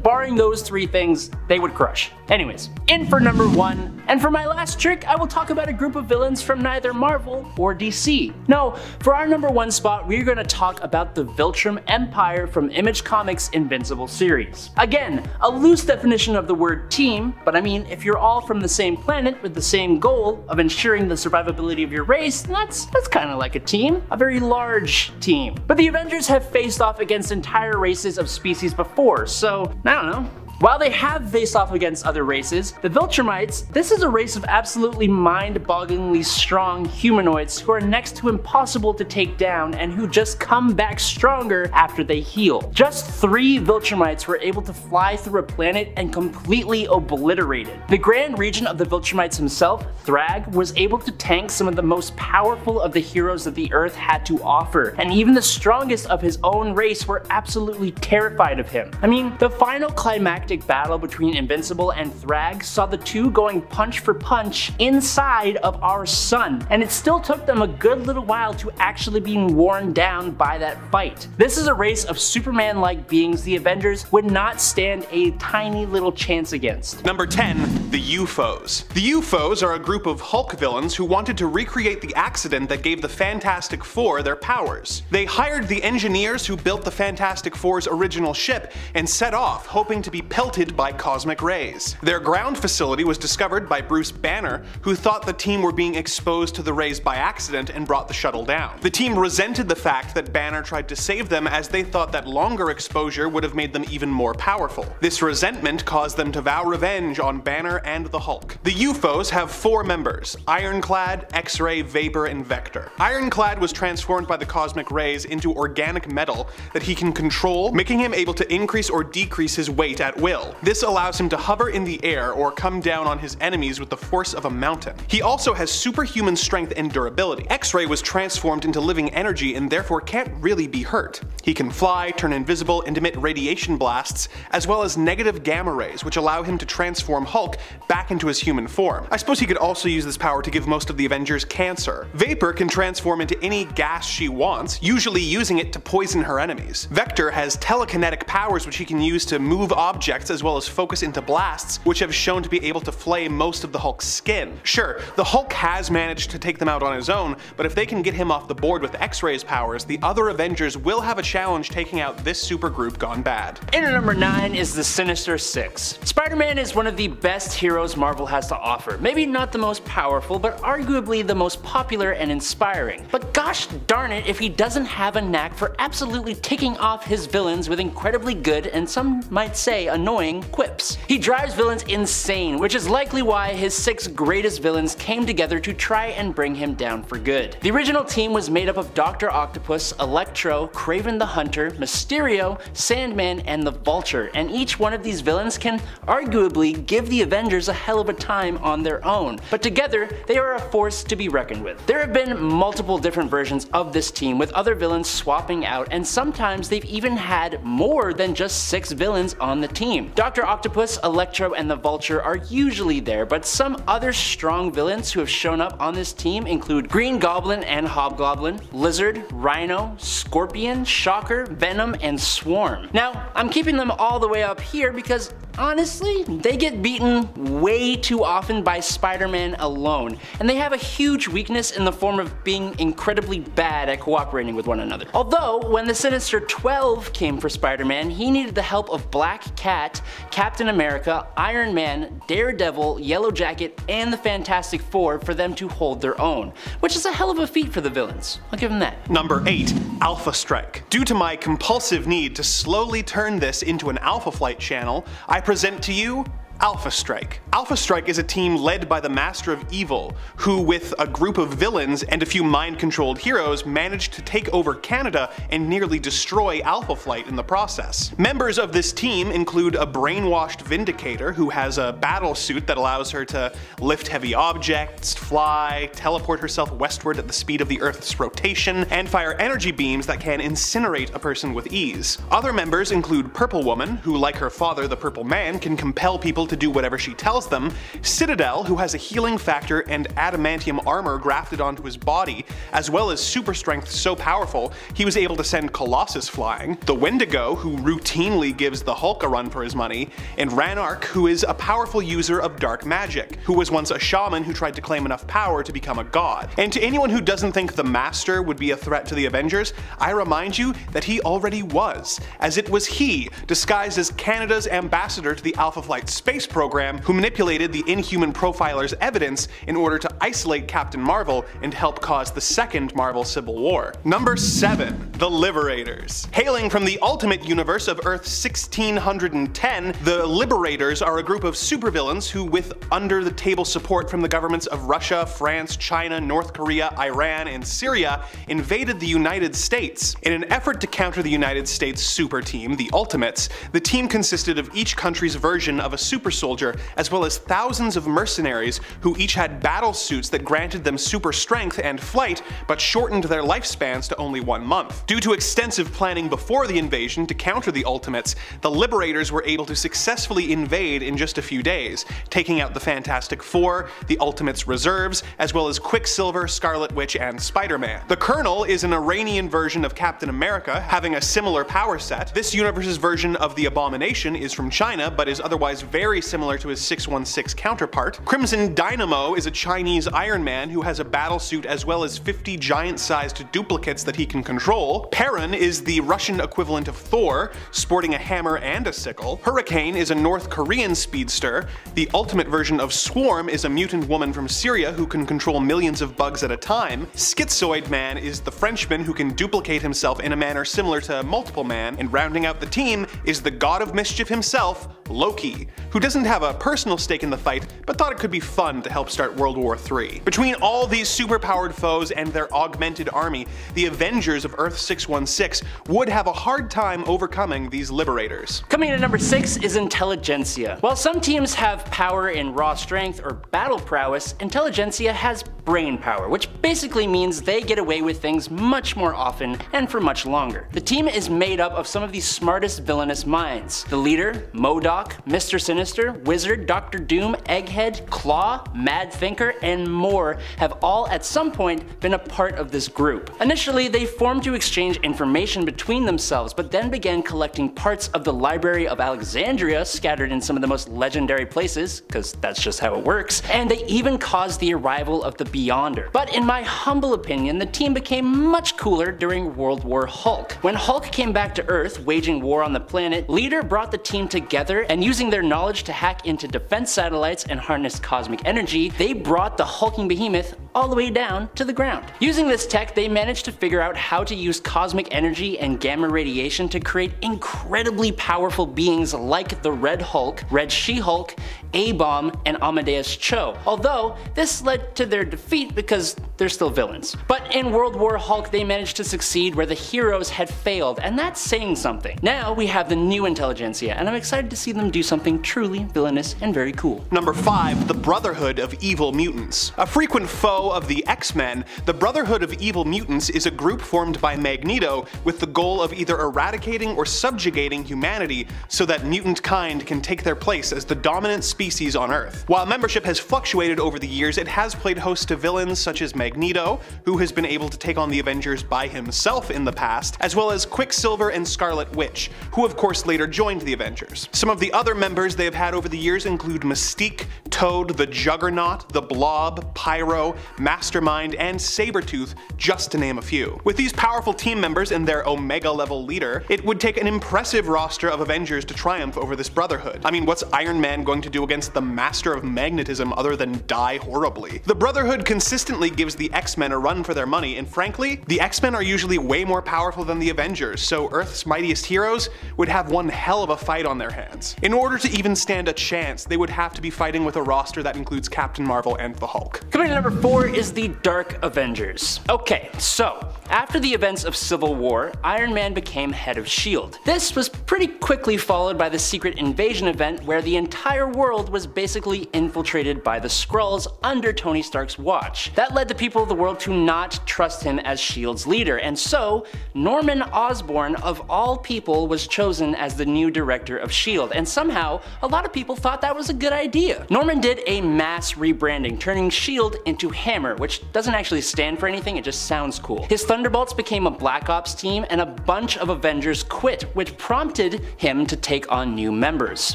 Barring those 3 things, they would crush. Anyways, in for number 1, and for my last trick, I will talk about a group of villains from neither Marvel or DC. No, for our number 1 spot, we're gonna talk about the Viltrum Empire from Image Comics' Invincible series. Again, a loose definition of the word team, but I mean, if you're all from the same planet with the same goal of ensuring the survivability of your race, that's kind of like a team, a very large team. But the Avengers have faced off against entire races of species before, so I don't know. While they have faced off against other races, the Viltrumites, this is a race of absolutely mind-bogglingly strong humanoids who are next to impossible to take down and who just come back stronger after they heal. Just 3 Viltrumites were able to fly through a planet and completely obliterate it. The Grand Regent of the Viltrumites himself, Thrag, was able to tank some of the most powerful of the heroes that the Earth had to offer, and even the strongest of his own race were absolutely terrified of him. I mean, the final climactic battle between Invincible and Thrag saw the two going punch for punch inside of our sun, and it still took them a good little while to actually being worn down by that fight. This is a race of Superman-like beings the Avengers would not stand a tiny little chance against. Number 10, the UFOs. The UFOs are a group of Hulk villains who wanted to recreate the accident that gave the Fantastic Four their powers. They hired the engineers who built the Fantastic Four's original ship and set off, hoping to be pelted by cosmic rays. Their ground facility was discovered by Bruce Banner, who thought the team were being exposed to the rays by accident and brought the shuttle down. The team resented the fact that Banner tried to save them, as they thought that longer exposure would have made them even more powerful. This resentment caused them to vow revenge on Banner and the Hulk. The UFOs have 4 members: Ironclad, X-Ray, Vapor, and Vector. Ironclad was transformed by the cosmic rays into organic metal that he can control, making him able to increase or decrease his weight at will. This allows him to hover in the air or come down on his enemies with the force of a mountain. He also has superhuman strength and durability. X-Ray was transformed into living energy and therefore can't really be hurt. He can fly, turn invisible, and emit radiation blasts, as well as negative gamma rays, which allow him to transform Hulk back into his human form. I suppose he could also use this power to give most of the Avengers cancer. Vapor can transform into any gas she wants, usually using it to poison her enemies. Vector has telekinetic powers which he can use to move objects objects as well as focus into blasts, which have shown to be able to flay most of the Hulk's skin. Sure, the Hulk has managed to take them out on his own, but if they can get him off the board with X-Ray's powers, the other Avengers will have a challenge taking out this supergroup gone bad. In at number 9 is the Sinister Six. Spider-Man is one of the best heroes Marvel has to offer. Maybe not the most powerful, but arguably the most popular and inspiring. But gosh darn it if he doesn't have a knack for absolutely ticking off his villains with incredibly good, and some might say annoying, quips. He drives villains insane, which is likely why his 6 greatest villains came together to try and bring him down for good. The original team was made up of Dr. Octopus, Electro, Kraven the Hunter, Mysterio, Sandman, and the Vulture, and each one of these villains can arguably give the Avengers a hell of a time on their own, but together they are a force to be reckoned with. There have been multiple different versions of this team with other villains swapping out, and sometimes they've even had more than just 6 villains on the team. Dr. Octopus, Electro, and the Vulture are usually there, but some other strong villains who have shown up on this team include Green Goblin and Hobgoblin, Lizard, Rhino, Scorpion, Shocker, Venom, and Swarm. Now, I'm keeping them all the way up here because honestly, they get beaten way too often by Spider-Man alone, and they have a huge weakness in the form of being incredibly bad at cooperating with one another. Although, when the Sinister 12 came for Spider-Man, he needed the help of Black Cat, Captain America, Iron Man, Daredevil, Yellow Jacket, and the Fantastic Four for them to hold their own, which is a hell of a feat for the villains. I'll give them that. Number 8. Alpha Strike. Due to my compulsive need to slowly turn this into an Alpha Flight channel, I present to you Alpha Strike. Alpha Strike is a team led by the Master of Evil, who with a group of villains and a few mind-controlled heroes managed to take over Canada and nearly destroy Alpha Flight in the process. Members of this team include a brainwashed Vindicator who has a battle suit that allows her to lift heavy objects, fly, teleport herself westward at the speed of the Earth's rotation, and fire energy beams that can incinerate a person with ease. Other members include Purple Woman, who like her father the Purple Man can compel people to do whatever she tells them, Citadel, who has a healing factor and adamantium armor grafted onto his body, as well as super strength so powerful he was able to send Colossus flying, the Wendigo, who routinely gives the Hulk a run for his money, and Ranark, who is a powerful user of dark magic, who was once a shaman who tried to claim enough power to become a god. And to anyone who doesn't think the Master would be a threat to the Avengers, I remind you that he already was, as it was he, disguised as Canada's ambassador to the Alpha Flight space program, who manipulated the Inhuman Profiler's evidence in order to isolate Captain Marvel and help cause the second Marvel Civil War. Number 7. The Liberators. Hailing from the Ultimate Universe of Earth 1610, the Liberators are a group of supervillains who, with under-the-table support from the governments of Russia, France, China, North Korea, Iran, and Syria, invaded the United States. In an effort to counter the United States super team, the Ultimates, the team consisted of each country's version of a super soldier, as well as thousands of mercenaries who each had battle suits that granted them super strength and flight, but shortened their lifespans to only 1 month. Due to extensive planning before the invasion to counter the Ultimates, the Liberators were able to successfully invade in just a few days, taking out the Fantastic Four, the Ultimates Reserves, as well as Quicksilver, Scarlet Witch, and Spider-Man. The Colonel is an Iranian version of Captain America, having a similar power set. This universe's version of the Abomination is from China, but is otherwise very similar to his 616 counterpart. Crimson Dynamo is a Chinese Iron Man who has a battle suit as well as 50 giant-sized duplicates that he can control. Perrin is the Russian equivalent of Thor, sporting a hammer and a sickle. Hurricane is a North Korean speedster. The ultimate version of Swarm is a mutant woman from Syria who can control millions of bugs at a time. Schizoid Man is the Frenchman who can duplicate himself in a manner similar to Multiple Man, and rounding out the team is the god of mischief himself, Loki, who doesn't have a personal stake in the fight, but thought it could be fun to help start World War III. Between all these superpowered foes and their augmented army, the Avengers of Earth 616 would have a hard time overcoming these Liberators. Coming in at number 6 is Intelligentsia. While some teams have power in raw strength or battle prowess, Intelligentsia has brain power, which basically means they get away with things much more often and for much longer. The team is made up of some of the smartest villainous minds. The leader, MODOK, Mr. Sinister, Toaster, Wizard, Dr. Doom, Egghead, Claw, Mad Thinker, and more have all at some point been a part of this group. Initially, they formed to exchange information between themselves, but then began collecting parts of the Library of Alexandria scattered in some of the most legendary places, because that's just how it works, and they even caused the arrival of the Beyonder. But in my humble opinion, the team became much cooler during World War Hulk. When Hulk came back to Earth, waging war on the planet, Leader brought the team together, and using their knowledge to hack into defense satellites and harness cosmic energy, they brought the hulking behemoth all the way down to the ground. Using this tech, they managed to figure out how to use cosmic energy and gamma radiation to create incredibly powerful beings like the Red Hulk, Red She-Hulk, A-Bomb, and Amadeus Cho, although this led to their defeat because they're still villains. But in World War Hulk, they managed to succeed where the heroes had failed, and that's saying something. Now we have the new Intelligentsia, and I'm excited to see them do something truly villainous and very cool. Number 5. The Brotherhood of Evil Mutants. A frequent foe of the X-Men, the Brotherhood of Evil Mutants is a group formed by Magneto with the goal of either eradicating or subjugating humanity so that mutant kind can take their place as the dominant species on Earth. While membership has fluctuated over the years, it has played host to villains such as Magneto, who has been able to take on the Avengers by himself in the past, as well as Quicksilver and Scarlet Witch, who of course later joined the Avengers. Some of the other members they have had over the years include Mystique, Toad, the Juggernaut, the Blob, Pyro, Mastermind, and Sabretooth, just to name a few. With these powerful team members and their Omega level leader, it would take an impressive roster of Avengers to triumph over this Brotherhood. I mean, what's Iron Man going to do against the Master of Magnetism other than die horribly? The Brotherhood consistently gives the X-Men a run for their money, and frankly, the X-Men are usually way more powerful than the Avengers, so Earth's mightiest heroes would have one hell of a fight on their hands. In order to even stand a chance, they would have to be fighting with a roster that includes Captain Marvel and the Hulk. Coming to number 4 is the Dark Avengers. Okay, so after the events of Civil War, Iron Man became head of S.H.I.E.L.D. This was pretty quickly followed by the Secret Invasion event where the entire world was basically infiltrated by the Skrulls under Tony Stark's watch. That led the people of the world to not trust him as S.H.I.E.L.D.'s leader, and so Norman Osborn of all people was chosen as the new director of S.H.I.E.L.D., and somehow a lot of people thought that was a good idea. Norman did a mass rebranding, turning S.H.I.E.L.D. into Hammer, which doesn't actually stand for anything, it just sounds cool. His Thunderbolts became a Black Ops team, and a bunch of Avengers quit, which prompted him to take on new members.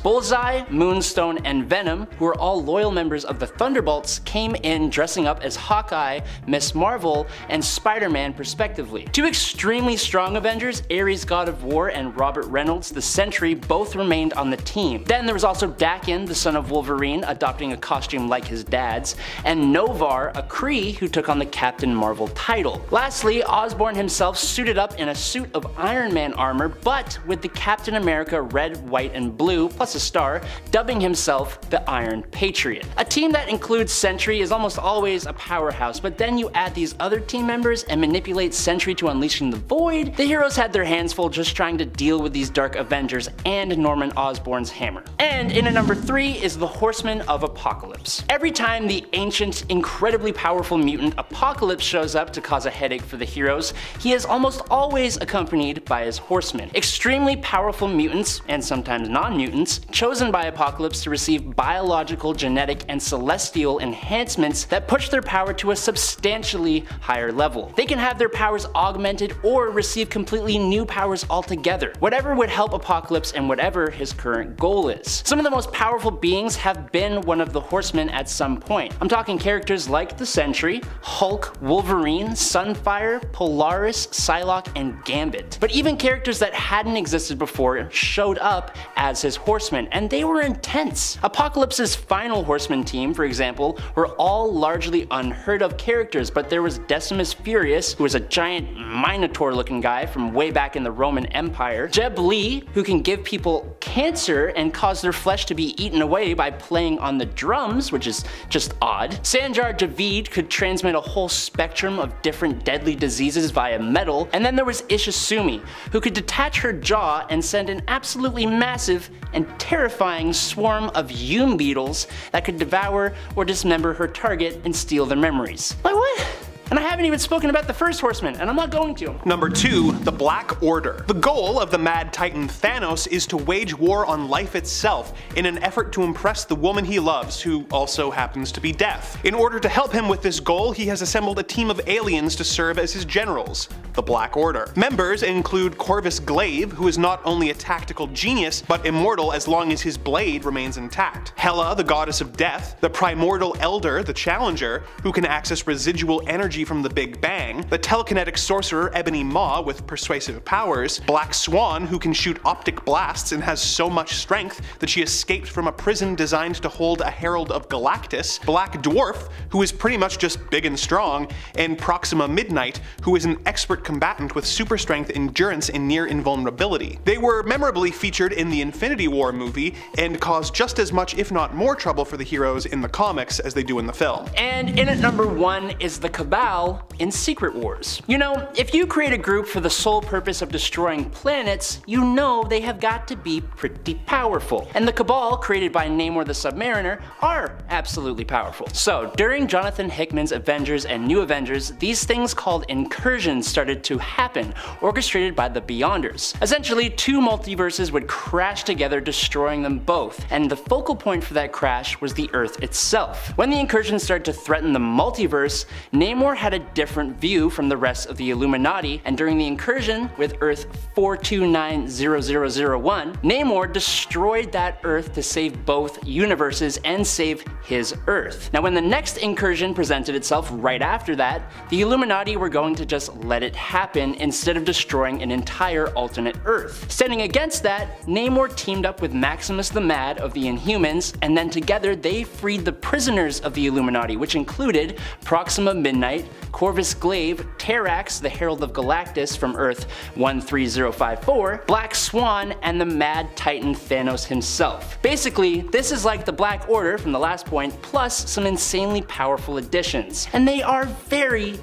Bullseye, Moonstone, and Venom, who are all loyal members of the Thunderbolts, came in dressing up as Hawkeye, Miss Marvel, and Spider-Man respectively. Two extremely strong Avengers, Ares God of War and Robert Reynolds the Sentry, both remained on the team. Then there was also Daken, the son of Wolverine, adopting a costume like his dad's, and Novar, a Kree who took on the Captain Marvel title. Lastly, Osborn himself suited up in a suit of Iron Man armor, but with the Captain America red, white, and blue, plus a star, dubbing himself the Iron Patriot. A team that includes Sentry is almost always a powerhouse, but then you add these other team members and manipulate Sentry to unleashing the Void. The heroes had their hands full just trying to deal with these Dark Avengers and Norman Osborn's hammer. And in at number 3 is the Horsemen of Apocalypse. Every time the ancient, incredibly powerful mutant Apocalypse shows up to cause a headache for the heroes, he is almost always accompanied by his horsemen. Extremely powerful mutants, and sometimes non-mutants, chosen by Apocalypse to receive biological, genetic, and celestial enhancements that push their power to a substantially higher level. They can have their powers augmented or receive completely new powers altogether, whatever would help Apocalypse and whatever his current goal is. Some of the most powerful beings have been one of the Horsemen at some point. I'm talking characters like the Sentry, Hulk, Wolverine, Sunfire, Polaris, Psylocke, and Gambit. But even characters that hadn't existed before showed up as his Horsemen, and they were intense. Apocalypse's final Horseman team, for example, were all largely unheard of characters, but there was Decimus Furious, who was a giant Minotaur-looking guy from way back in the Roman Empire, Jeb Lee, who can give people cancer and cause their flesh to be eaten away by playing on the drums, which is just odd. Sanjar Javid could transmit a whole spectrum of different deadly diseases via metal, and then there was Ishizumi, who could detach her jaw and send an absolutely massive and terrifying swarm of Yum beetles that could devour or dismember her target and steal their memories. Like what? And I haven't even spoken about the first Horseman, and I'm not going to. Number 2, the Black Order. The goal of the Mad Titan Thanos is to wage war on life itself in an effort to impress the woman he loves, who also happens to be Death. In order to help him with this goal, he has assembled a team of aliens to serve as his generals, the Black Order. Members include Corvus Glaive, who is not only a tactical genius, but immortal as long as his blade remains intact. Hela, the goddess of death, the Primordial Elder, the Challenger, who can access residual energy from the Big Bang, the telekinetic sorcerer Ebony Maw with persuasive powers, Black Swan, who can shoot optic blasts and has so much strength that she escaped from a prison designed to hold a Herald of Galactus, Black Dwarf, who is pretty much just big and strong, and Proxima Midnight, who is an expert combatant with super strength, endurance, and near invulnerability. They were memorably featured in the Infinity War movie and caused just as much if not more trouble for the heroes in the comics as they do in the film. And in at number 1 is the Cabal in Secret Wars. You know, if you create a group for the sole purpose of destroying planets, you know they have got to be pretty powerful. And the Cabal, created by Namor the Submariner, are absolutely powerful. So during Jonathan Hickman's Avengers and New Avengers, these things called incursions started to happen, orchestrated by the Beyonders. Essentially, 2 multiverses would crash together, destroying them both, and the focal point for that crash was the Earth itself. When the incursions started to threaten the multiverse, Namor had a different view from the rest of the Illuminati, and during the incursion with Earth 4290001, Namor destroyed that Earth to save both universes and save his Earth. Now when the next incursion presented itself right after that, the Illuminati were going to just let it happen instead of destroying an entire alternate Earth. Standing against that, Namor teamed up with Maximus the Mad of the Inhumans, and then together they freed the prisoners of the Illuminati, which included Proxima Midnight, Corvus Glaive, Terrax, the Herald of Galactus from Earth 13054, Black Swan, and the Mad Titan Thanos himself. Basically, this is like the Black Order from the last point, plus some insanely powerful additions. And they are very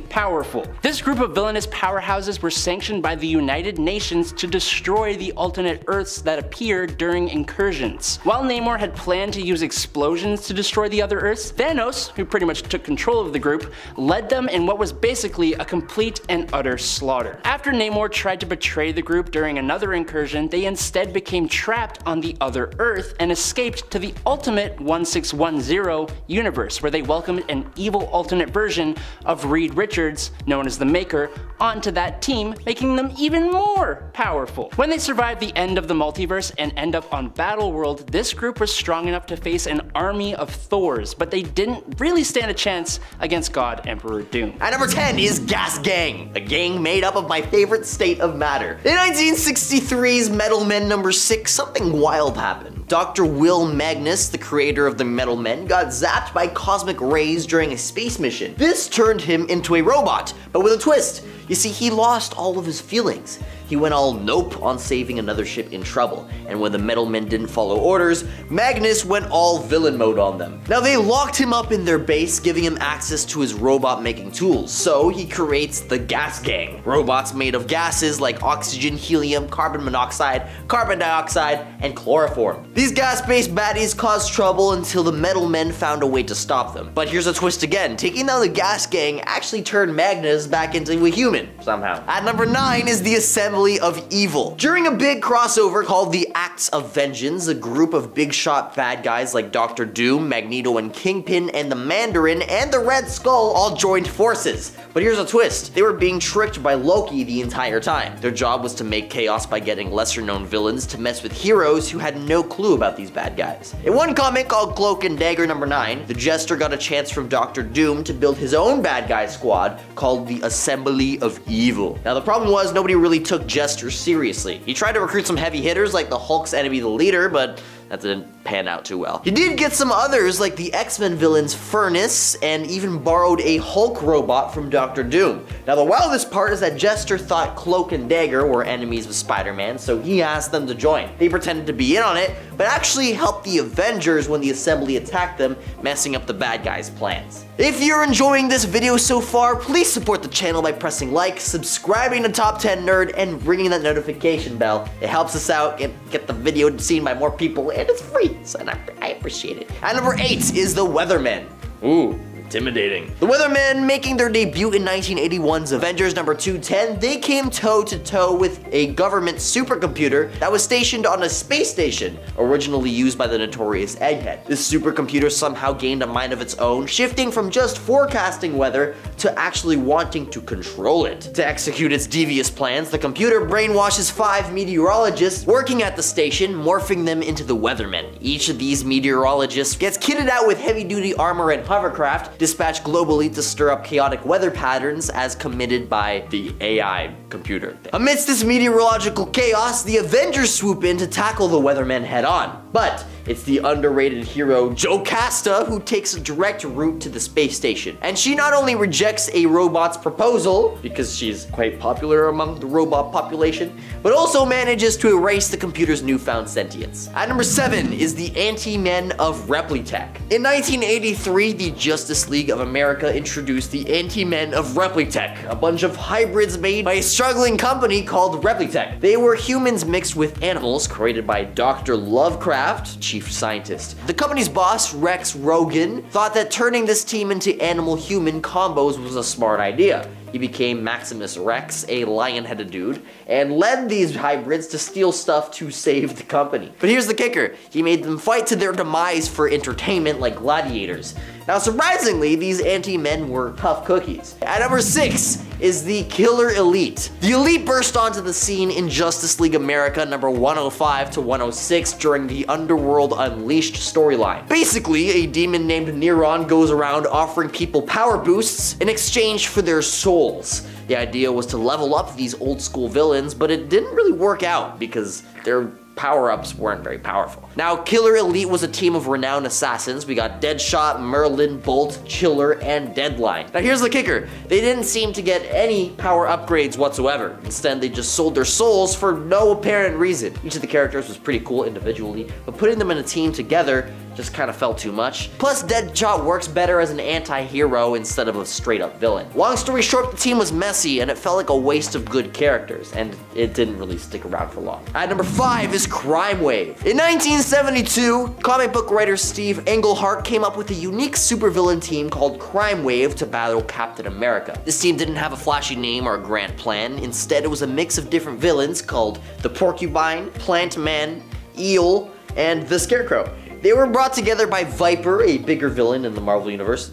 powerful. This group of villainous powerhouses were sanctioned by the United Nations to destroy the alternate Earths that appeared during incursions. While Namor had planned to use explosions to destroy the other Earths, Thanos, who pretty much took control of the group, led them in what was basically a complete and utter slaughter. After Namor tried to betray the group during another incursion, they instead became trapped on the other Earth and escaped to the ultimate 1610 universe, where they welcomed an evil alternate version of Reed Richards, known as the Maker, onto that team, making them even more powerful. When they survived the end of the multiverse and end up on Battleworld, this group was strong enough to face an army of Thors, but they didn't really stand a chance against God Emperor Doom. At number 10 is Gas Gang, a gang made up of my favorite state of matter. In 1963's Metal Men number 6, something wild happened. Dr. Will Magnus, the creator of the Metal Men, got zapped by cosmic rays during a space mission. This turned him into a robot, but with a twist. You see, he lost all of his feelings. He went all nope on saving another ship in trouble, and when the Metal Men didn't follow orders, Magnus went all villain mode on them. Now they locked him up in their base, giving him access to his robot making tools, so he creates the Gas Gang. Robots made of gases like oxygen, helium, carbon monoxide, carbon dioxide, and chloroform. These gas-based baddies caused trouble until the Metal Men found a way to stop them. But here's a twist again, taking down the Gas Gang actually turned Magnus back into a human, somehow. At number 9 is the Assembly of Evil. During a big crossover called the Acts of Vengeance, a group of big shot bad guys like Dr. Doom, Magneto and Kingpin, and the Mandarin and the Red Skull all joined forces. But here's a twist, they were being tricked by Loki the entire time. Their job was to make chaos by getting lesser known villains to mess with heroes who had no clue about these bad guys. In one comic called Cloak and Dagger number 9, the Jester got a chance from Dr. Doom to build his own bad guy squad called the Assembly of Evil. Now the problem was nobody really took Jester seriously. He tried to recruit some heavy hitters like the Hulk's enemy the Leader, but that didn't pan out too well. He did get some others like the X-Men villains Furnace, and even borrowed a Hulk robot from Dr. Doom. Now the wildest part is that Jester thought Cloak and Dagger were enemies of Spider-Man, so he asked them to join. They pretended to be in on it, but actually helped the Avengers when the Assembly attacked them, messing up the bad guys' plans. If you're enjoying this video so far, please support the channel by pressing like, subscribing to Top 10 Nerd, and ringing that notification bell. It helps us out, get the video seen by more people, and it's free, so I appreciate it. At number 8 is the Weathermen. Ooh, intimidating. The Weathermen, making their debut in 1981's Avengers number 210, they came toe-to-toe with a government supercomputer that was stationed on a space station, originally used by the notorious Egghead. This supercomputer somehow gained a mind of its own, shifting from just forecasting weather to actually wanting to control it. To execute its devious plans, the computer brainwashes 5 meteorologists working at the station, morphing them into the Weathermen. Each of these meteorologists gets kitted out with heavy-duty armor and hovercraft, dispatched globally to stir up chaotic weather patterns as committed by the AI computer. Amidst this meteorological chaos, the Avengers swoop in to tackle the Weathermen head-on. But it's the underrated hero Jocasta who takes a direct route to the space station. And she not only rejects a robot's proposal, because she's quite popular among the robot population, but also manages to erase the computer's newfound sentience. At number 7 is the Anti-Men of Replitech. In 1983, the Justice League of America introduced the Anti-Men of Replitech, a bunch of hybrids made by a struggling company called Replitech. They were humans mixed with animals, created by Dr. Lovecraft, chief scientist. The company's boss, Rex Rogan, thought that turning this team into animal-human combos was a smart idea. He became Maximus Rex, a lion-headed dude, and led these hybrids to steal stuff to save the company. But here's the kicker, he made them fight to their demise for entertainment like gladiators. Now surprisingly, these anti-men were tough cookies. At number 6 is the Killer Elite. The Elite burst onto the scene in Justice League America number 105 to 106 during the Underworld Unleashed storyline. Basically, a demon named Neron goes around offering people power boosts in exchange for their souls. The idea was to level up these old school villains, but it didn't really work out because their power-ups weren't very powerful. Now, Killer Elite was a team of renowned assassins. We got Deadshot, Merlin, Bolt, Chiller, and Deadline. Now here's the kicker, they didn't seem to get any power upgrades whatsoever. Instead, they just sold their souls for no apparent reason. Each of the characters was pretty cool individually, but putting them in a team together just kind of felt too much. Plus, Deadshot works better as an anti-hero instead of a straight-up villain. Long story short, the team was messy, and it felt like a waste of good characters, and it didn't really stick around for long. At number 5 is Crime Wave. In 1972, comic book writer Steve Englehart came up with a unique supervillain team called Crime Wave to battle Captain America. This team didn't have a flashy name or a grand plan. Instead, it was a mix of different villains called the Porcupine, Plant Man, Eel, and the Scarecrow. They were brought together by Viper, a bigger villain in the Marvel Universe,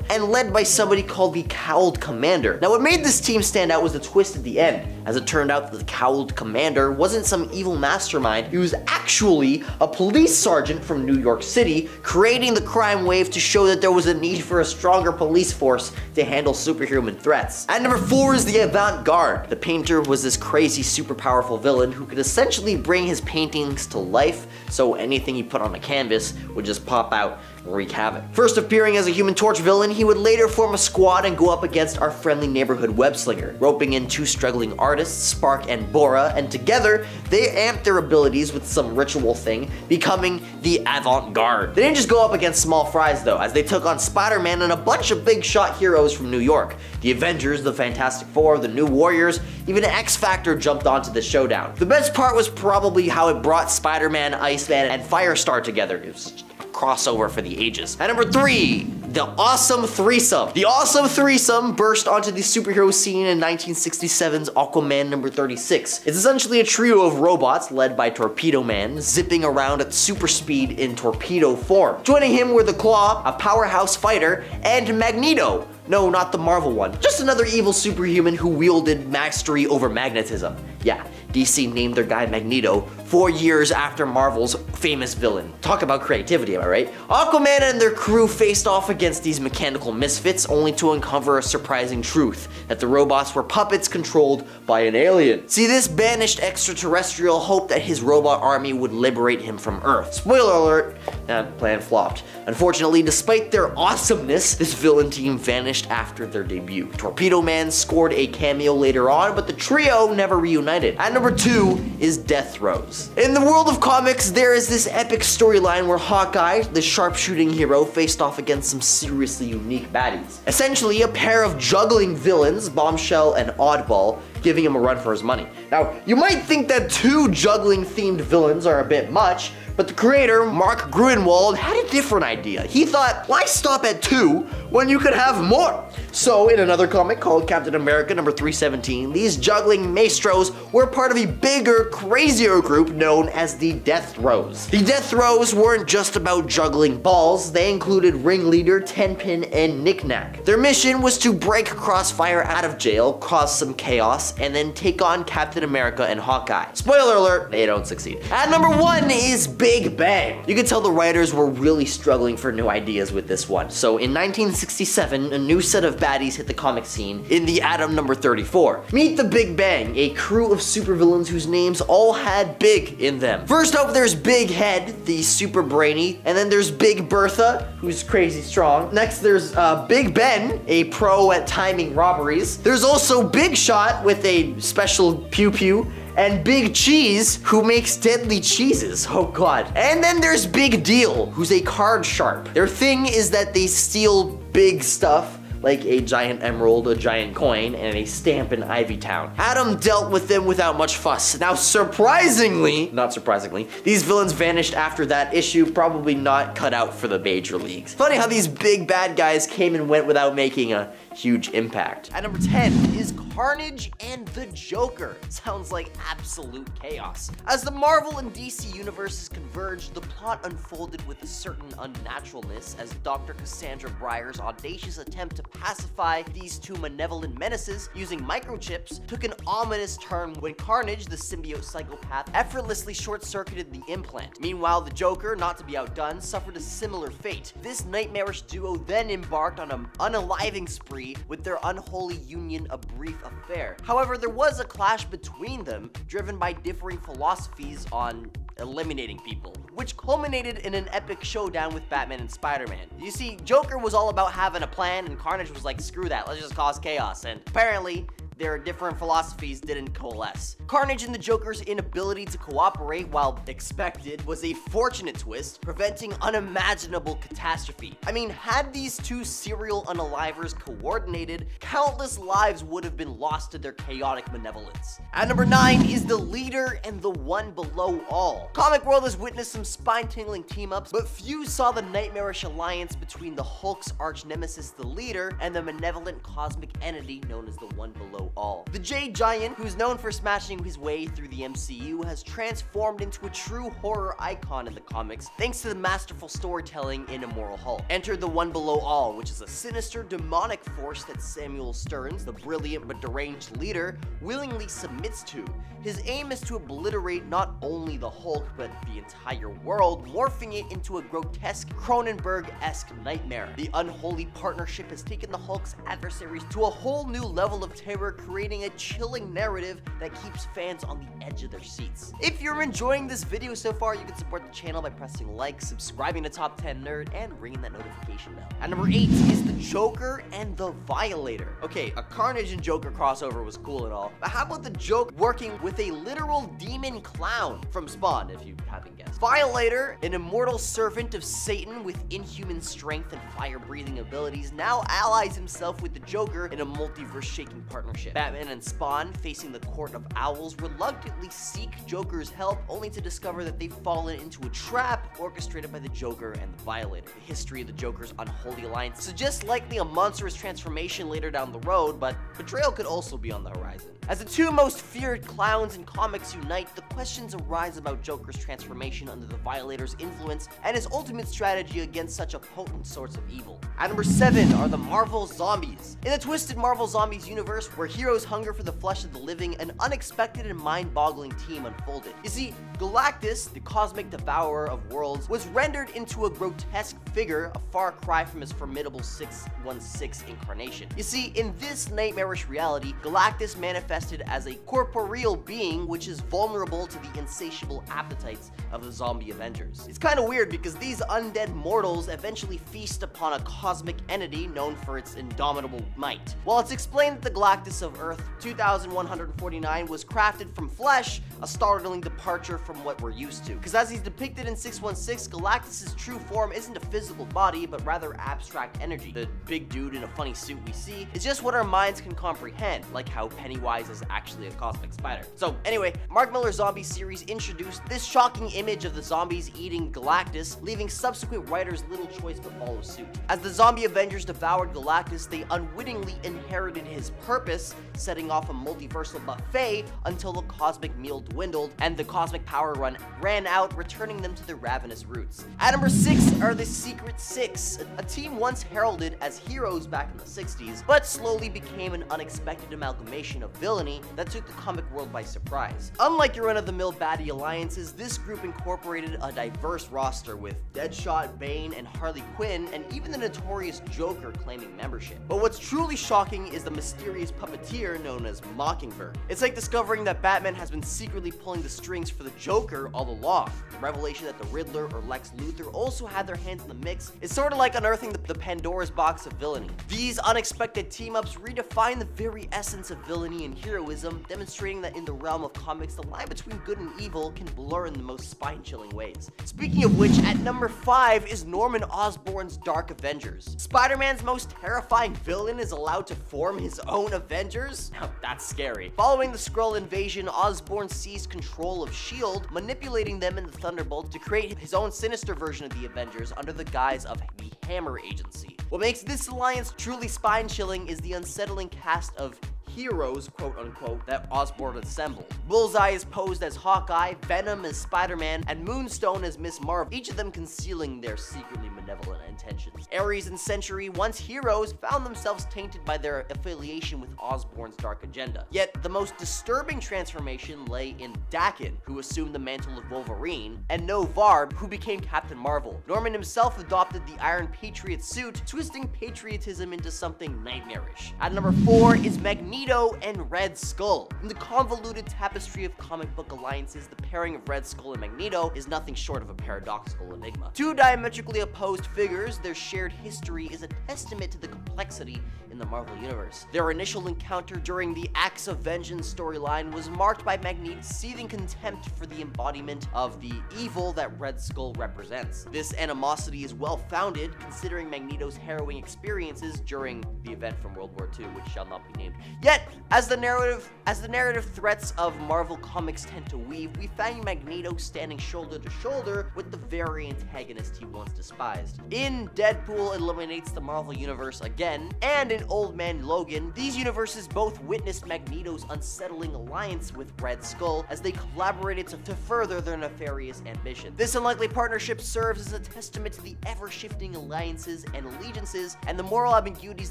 and led by somebody called the Cowled Commander. Now, what made this team stand out was the twist at the end. As it turned out, the Cowled Commander wasn't some evil mastermind. He was actually a police sergeant from New York City, creating the crime wave to show that there was a need for a stronger police force to handle superhuman threats. At number 4 is the Avant-Garde. The painter was this crazy, super powerful villain who could essentially bring his paintings to life, so anything he put on a canvas would just pop out and wreak havoc. First appearing as a Human Torch villain, he would later form a squad and go up against our friendly neighborhood web-slinger, roping in 2 struggling artists, Spark and Bora, and together, they amped their abilities with some ritual thing, becoming the Avant-Garde. They didn't just go up against small fries though, as they took on Spider-Man and a bunch of big-shot heroes from New York. The Avengers, the Fantastic Four, the New Warriors, even X-Factor jumped onto the showdown. The best part was probably how it brought Spider-Man, Iceman, and Firestar together. It was a crossover for the ages. At number 3, the Awesome Threesome. The Awesome Threesome burst onto the superhero scene in 1967's Aquaman number 36. It's essentially a trio of robots led by Torpedo Man, zipping around at super speed in torpedo form. Joining him were the Claw, a powerhouse fighter, and Magneto. No, not the Marvel one. Just another evil superhuman who wielded mastery over magnetism. Yeah, DC named their guy Magneto 4 years after Marvel's famous villain. Talk about creativity, am I right? Aquaman and their crew faced off against these mechanical misfits only to uncover a surprising truth, that the robots were puppets controlled by an alien. See, this banished extraterrestrial hoped that his robot army would liberate him from Earth. Spoiler alert, that plan flopped. Unfortunately, despite their awesomeness, this villain team vanished after their debut. Torpedo Man scored a cameo later on, but the trio never reunited. At number 2 is Death Throes. universe. In the world of comics, there is this epic storyline where Hawkeye, the sharpshooting hero, faced off against some seriously unique baddies. Essentially, a pair of juggling villains, Bombshell and Oddball, giving him a run for his money. Now, you might think that 2 juggling-themed villains are a bit much, but the creator, Mark Gruenwald, had a different idea. He thought, why stop at 2 when you could have more? So, in another comic called Captain America number 317, these juggling maestros were part of a bigger, crazier group known as the Death Throes. The Death Throes weren't just about juggling balls, they included ringleader, Tenpin, and Knick-Knack. Their mission was to break Crossfire out of jail, cause some chaos, and then take on Captain America and Hawkeye. Spoiler alert, they don't succeed. At number 1 is Big Bang. You can tell the writers were really struggling for new ideas with this one. So in 1967, a new set of baddies hit the comic scene in the Atom number 34. Meet the Big Bang, a crew of supervillains whose names all had big in them. First up, there's Big Head, the super brainy, and then there's Big Bertha, who's crazy strong. Next, there's Big Ben, a pro at timing robberies. There's also Big Shot with a special pew-pew, and Big Cheese, who makes deadly cheeses. Oh god. And then there's Big Deal, who's a card sharp. Their thing is that they steal big stuff, like a giant emerald, a giant coin, and a stamp in Ivy Town. Atom dealt with them without much fuss. Now, surprisingly, not surprisingly, these villains vanished after that issue, probably not cut out for the major leagues. Funny how these big bad guys came and went without making a huge impact. At number 10 is Carnage and the Joker. Sounds like absolute chaos. As the Marvel and DC universes converged, the plot unfolded with a certain unnaturalness as Dr. Cassandra Breyer's audacious attempt to pacify these 2 malevolent menaces using microchips took an ominous turn when Carnage, the symbiote psychopath, effortlessly short-circuited the implant. Meanwhile, the Joker, not to be outdone, suffered a similar fate. This nightmarish duo then embarked on an unaliving spree with their unholy union a brief affair. However, there was a clash between them, driven by differing philosophies on eliminating people, which culminated in an epic showdown with Batman and Spider-Man. You see, Joker was all about having a plan, and Carnage was like, screw that, let's just cause chaos, and apparently, their different philosophies didn't coalesce. Carnage and the Joker's inability to cooperate, while expected, was a fortunate twist, preventing unimaginable catastrophe. I mean, had these 2 serial unalivers coordinated, countless lives would have been lost to their chaotic malevolence. At number 9 is the Leader and the One Below All. Comic world has witnessed some spine-tingling team-ups, but few saw the nightmarish alliance between the Hulk's arch-nemesis, the Leader, and the malevolent cosmic entity known as the One Below All. The Jade Giant, who's known for smashing his way through the MCU, has transformed into a true horror icon in the comics thanks to the masterful storytelling in Immortal Hulk. Enter the One Below All, which is a sinister, demonic force that Samuel Stearns, the brilliant but deranged leader, willingly submits to. His aim is to obliterate not only the Hulk, but the entire world, morphing it into a grotesque Cronenberg-esque nightmare. The unholy partnership has taken the Hulk's adversaries to a whole new level of terror, creating a chilling narrative that keeps fans on the edge of their seats. If you're enjoying this video so far, you can support the channel by pressing like, subscribing to Top 10 Nerd, and ringing that notification bell. At number 8 is the Joker and the Violator. Okay, a Carnage and Joker crossover was cool and all, but how about the Joker working with a literal demon clown from Spawn, if you haven't guessed? Violator, an immortal servant of Satan with inhuman strength and fire-breathing abilities, now allies himself with the Joker in a multiverse-shaking partnership. Batman and Spawn, facing the Court of Owls, reluctantly seek Joker's help, only to discover that they've fallen into a trap orchestrated by the Joker and the Violator. The history of the Joker's unholy alliance suggests likely a monstrous transformation later down the road, but betrayal could also be on the horizon. As the 2 most feared clowns in comics unite, the questions arise about Joker's transformation under the Violator's influence and his ultimate strategy against such a potent source of evil. At number 7 are the Marvel Zombies. In the twisted Marvel Zombies universe, where heroes hunger for the flesh of the living, an unexpected and mind-boggling team unfolded. You see, Galactus, the cosmic devourer of worlds, was rendered into a grotesque figure, a far cry from his formidable 616 incarnation. You see, in this nightmarish reality, Galactus manifested as a corporeal being which is vulnerable to the insatiable appetites of the zombie Avengers. It's kind of weird because these undead mortals eventually feast upon a cosmic entity known for its indomitable might. While it's explained that the Galactus of Earth 2149 was crafted from flesh, a startling departure from what we're used to. Because as he's depicted in 616, Galactus' true form isn't a physical body, but rather abstract energy. The big dude in a funny suit we see is just what our minds can comprehend, like how Pennywise is actually a cosmic spider. So anyway, Mark Millar's zombie series introduced this shocking image of the zombies eating Galactus, leaving subsequent writers little choice but follow suit. As the zombie Avengers devoured Galactus, they unwittingly inherited his purpose, setting off a multiversal buffet until the cosmic meal dwindled and the cosmic power ran out, returning them to their ravenous roots. At number 6 are the Secret Six, a team once heralded as heroes back in the 60s, but slowly became an unexpected amalgamation of villainy that took the comic world by surprise. Unlike your run-of-the-mill baddie alliances, this group incorporated a diverse roster with Deadshot, Bane, and Harley Quinn, and even the notorious Joker claiming membership. But what's truly shocking is the mysterious puppeteer known as Mockingbird. It's like discovering that Batman has been secretly pulling the strings for the Joker all along. The revelation that the Riddler or Lex Luthor also had their hands in the mix is sort of like unearthing the Pandora's box of villainy. These unexpected team-ups redefine the very essence of villainy and heroism, demonstrating that in the realm of comics, the line between good and evil can blur in the most spine-chilling ways. Speaking of which, at number 5 is Norman Osborn's Dark Avengers. Spider-Man's most terrifying villain is allowed to form his own Avengers? Now that's scary. Following the Skrull invasion, Osborn seized control of S.H.I.E.L.D., manipulating them and the Thunderbolts to create his own sinister version of the Avengers under the guise of the Hammer Agency. What makes this alliance truly spine-chilling is the unsettling cast of heroes, quote-unquote, that Osborn assembled. Bullseye is posed as Hawkeye, Venom as Spider-Man, and Moonstone as Miss Marvel, each of them concealing their secretly malevolent intentions. Ares and Sentry, once heroes, found themselves tainted by their affiliation with Osborn's dark agenda. Yet, the most disturbing transformation lay in Daken, who assumed the mantle of Wolverine, and Noh-Varr, who became Captain Marvel. Norman himself adopted the Iron Patriot suit, twisting patriotism into something nightmarish. At number 4 is Magneto and Red Skull. In the convoluted tapestry of comic book alliances, the pairing of Red Skull and Magneto is nothing short of a paradoxical enigma. Two diametrically opposed figures, their shared history is a testament to the complexity in the Marvel Universe. Their initial encounter during the Acts of Vengeance storyline was marked by Magneto's seething contempt for the embodiment of the evil that Red Skull represents. This animosity is well-founded, considering Magneto's harrowing experiences during the event from World War II, which shall not be named. Yet, as the narrative threats of Marvel Comics tend to weave, we find Magneto standing shoulder to shoulder with the very antagonist he once despised. In Deadpool eliminates the Marvel Universe again, and in Old Man Logan, these universes both witnessed Magneto's unsettling alliance with Red Skull as they collaborated to further their nefarious ambition. This unlikely partnership serves as a testament to the ever-shifting alliances and allegiances and the moral ambiguities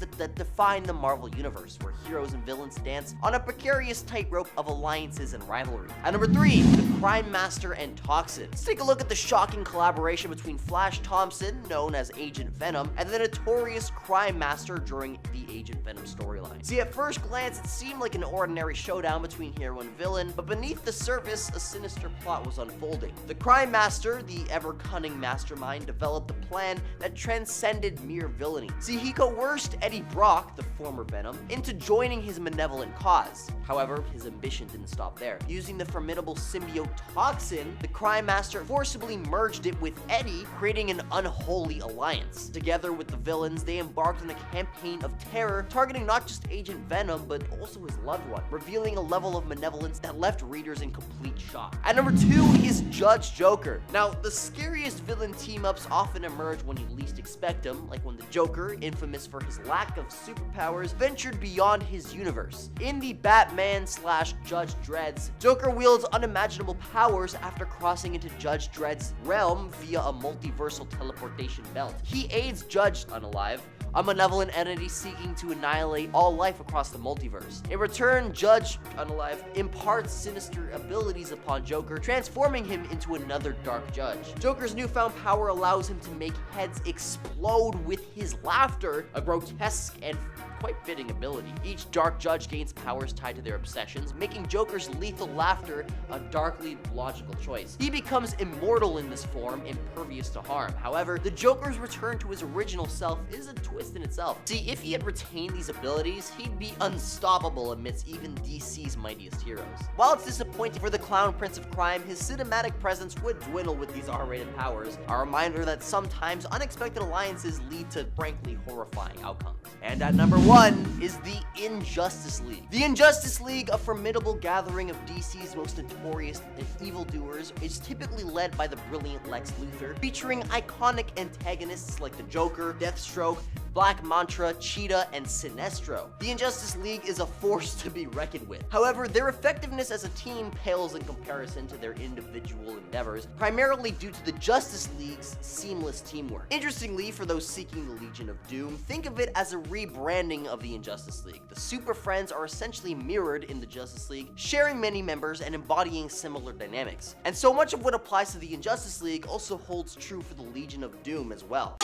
that define the Marvel Universe, where heroes and villains dance on a precarious tightrope of alliances and rivalry. At number 3, the Crime Master and Toxin. Let's take a look at the shocking collaboration between Flash Thompson, known as Agent Venom, and the notorious Crime Master during the Agent Venom storyline. See, at first glance, it seemed like an ordinary showdown between hero and villain, but beneath the surface, a sinister plot was unfolding. The Crime Master, the ever-cunning mastermind, developed a plan that transcended mere villainy. See, he coerced Eddie Brock, the former Venom, into joining his malevolent cause. However, his ambition didn't stop there. Using the formidable symbiote Toxin, the Crime Master forcibly merged it with Eddie, creating an unholy alliance. Together with the villains, they embarked on a campaign of terror, targeting not just Agent Venom, but also his loved one, revealing a level of malevolence that left readers in complete shock. At number 2 is Judge Joker. Now, the scariest villain team-ups often emerge when you least expect them, like when the Joker, infamous for his lack of superpowers, ventured beyond his universe. In the Batman/Judge Dredd's, Joker wields unimaginable powers after crossing into Judge Dredd's realm via a multiversal teleportation belt. He aids Judge Unalive, a malevolent entity seeking to annihilate all life across the multiverse. In return, Judge Unalive imparts sinister abilities upon Joker, transforming him into another dark judge. Joker's newfound power allows him to make heads explode with his laughter, a grotesque and quite fitting ability. Each dark judge gains powers tied to their obsessions, making Joker's lethal laughter a darkly logical choice. He becomes immortal in this form, impervious to harm. However, the Joker's return to his original self is a twist twist in itself. See, if he had retained these abilities, he'd be unstoppable amidst even DC's mightiest heroes. While it's disappointing for the Clown Prince of Crime, his cinematic presence would dwindle with these R-rated powers, a reminder that sometimes unexpected alliances lead to frankly horrifying outcomes. And at number 1 is the Injustice League. The Injustice League, a formidable gathering of DC's most notorious and evildoers, is typically led by the brilliant Lex Luthor, featuring iconic antagonists like the Joker, Deathstroke, Black Manta, Cheetah, and Sinestro. The Injustice League is a force to be reckoned with. However, their effectiveness as a team pales in comparison to their individual endeavors, primarily due to the Justice League's seamless teamwork. Interestingly, for those seeking the Legion of Doom, think of it as a rebranding of the Injustice League. The Super Friends are essentially mirrored in the Justice League, sharing many members and embodying similar dynamics. And so much of what applies to the Injustice League also holds true for the Legion of Doom as well.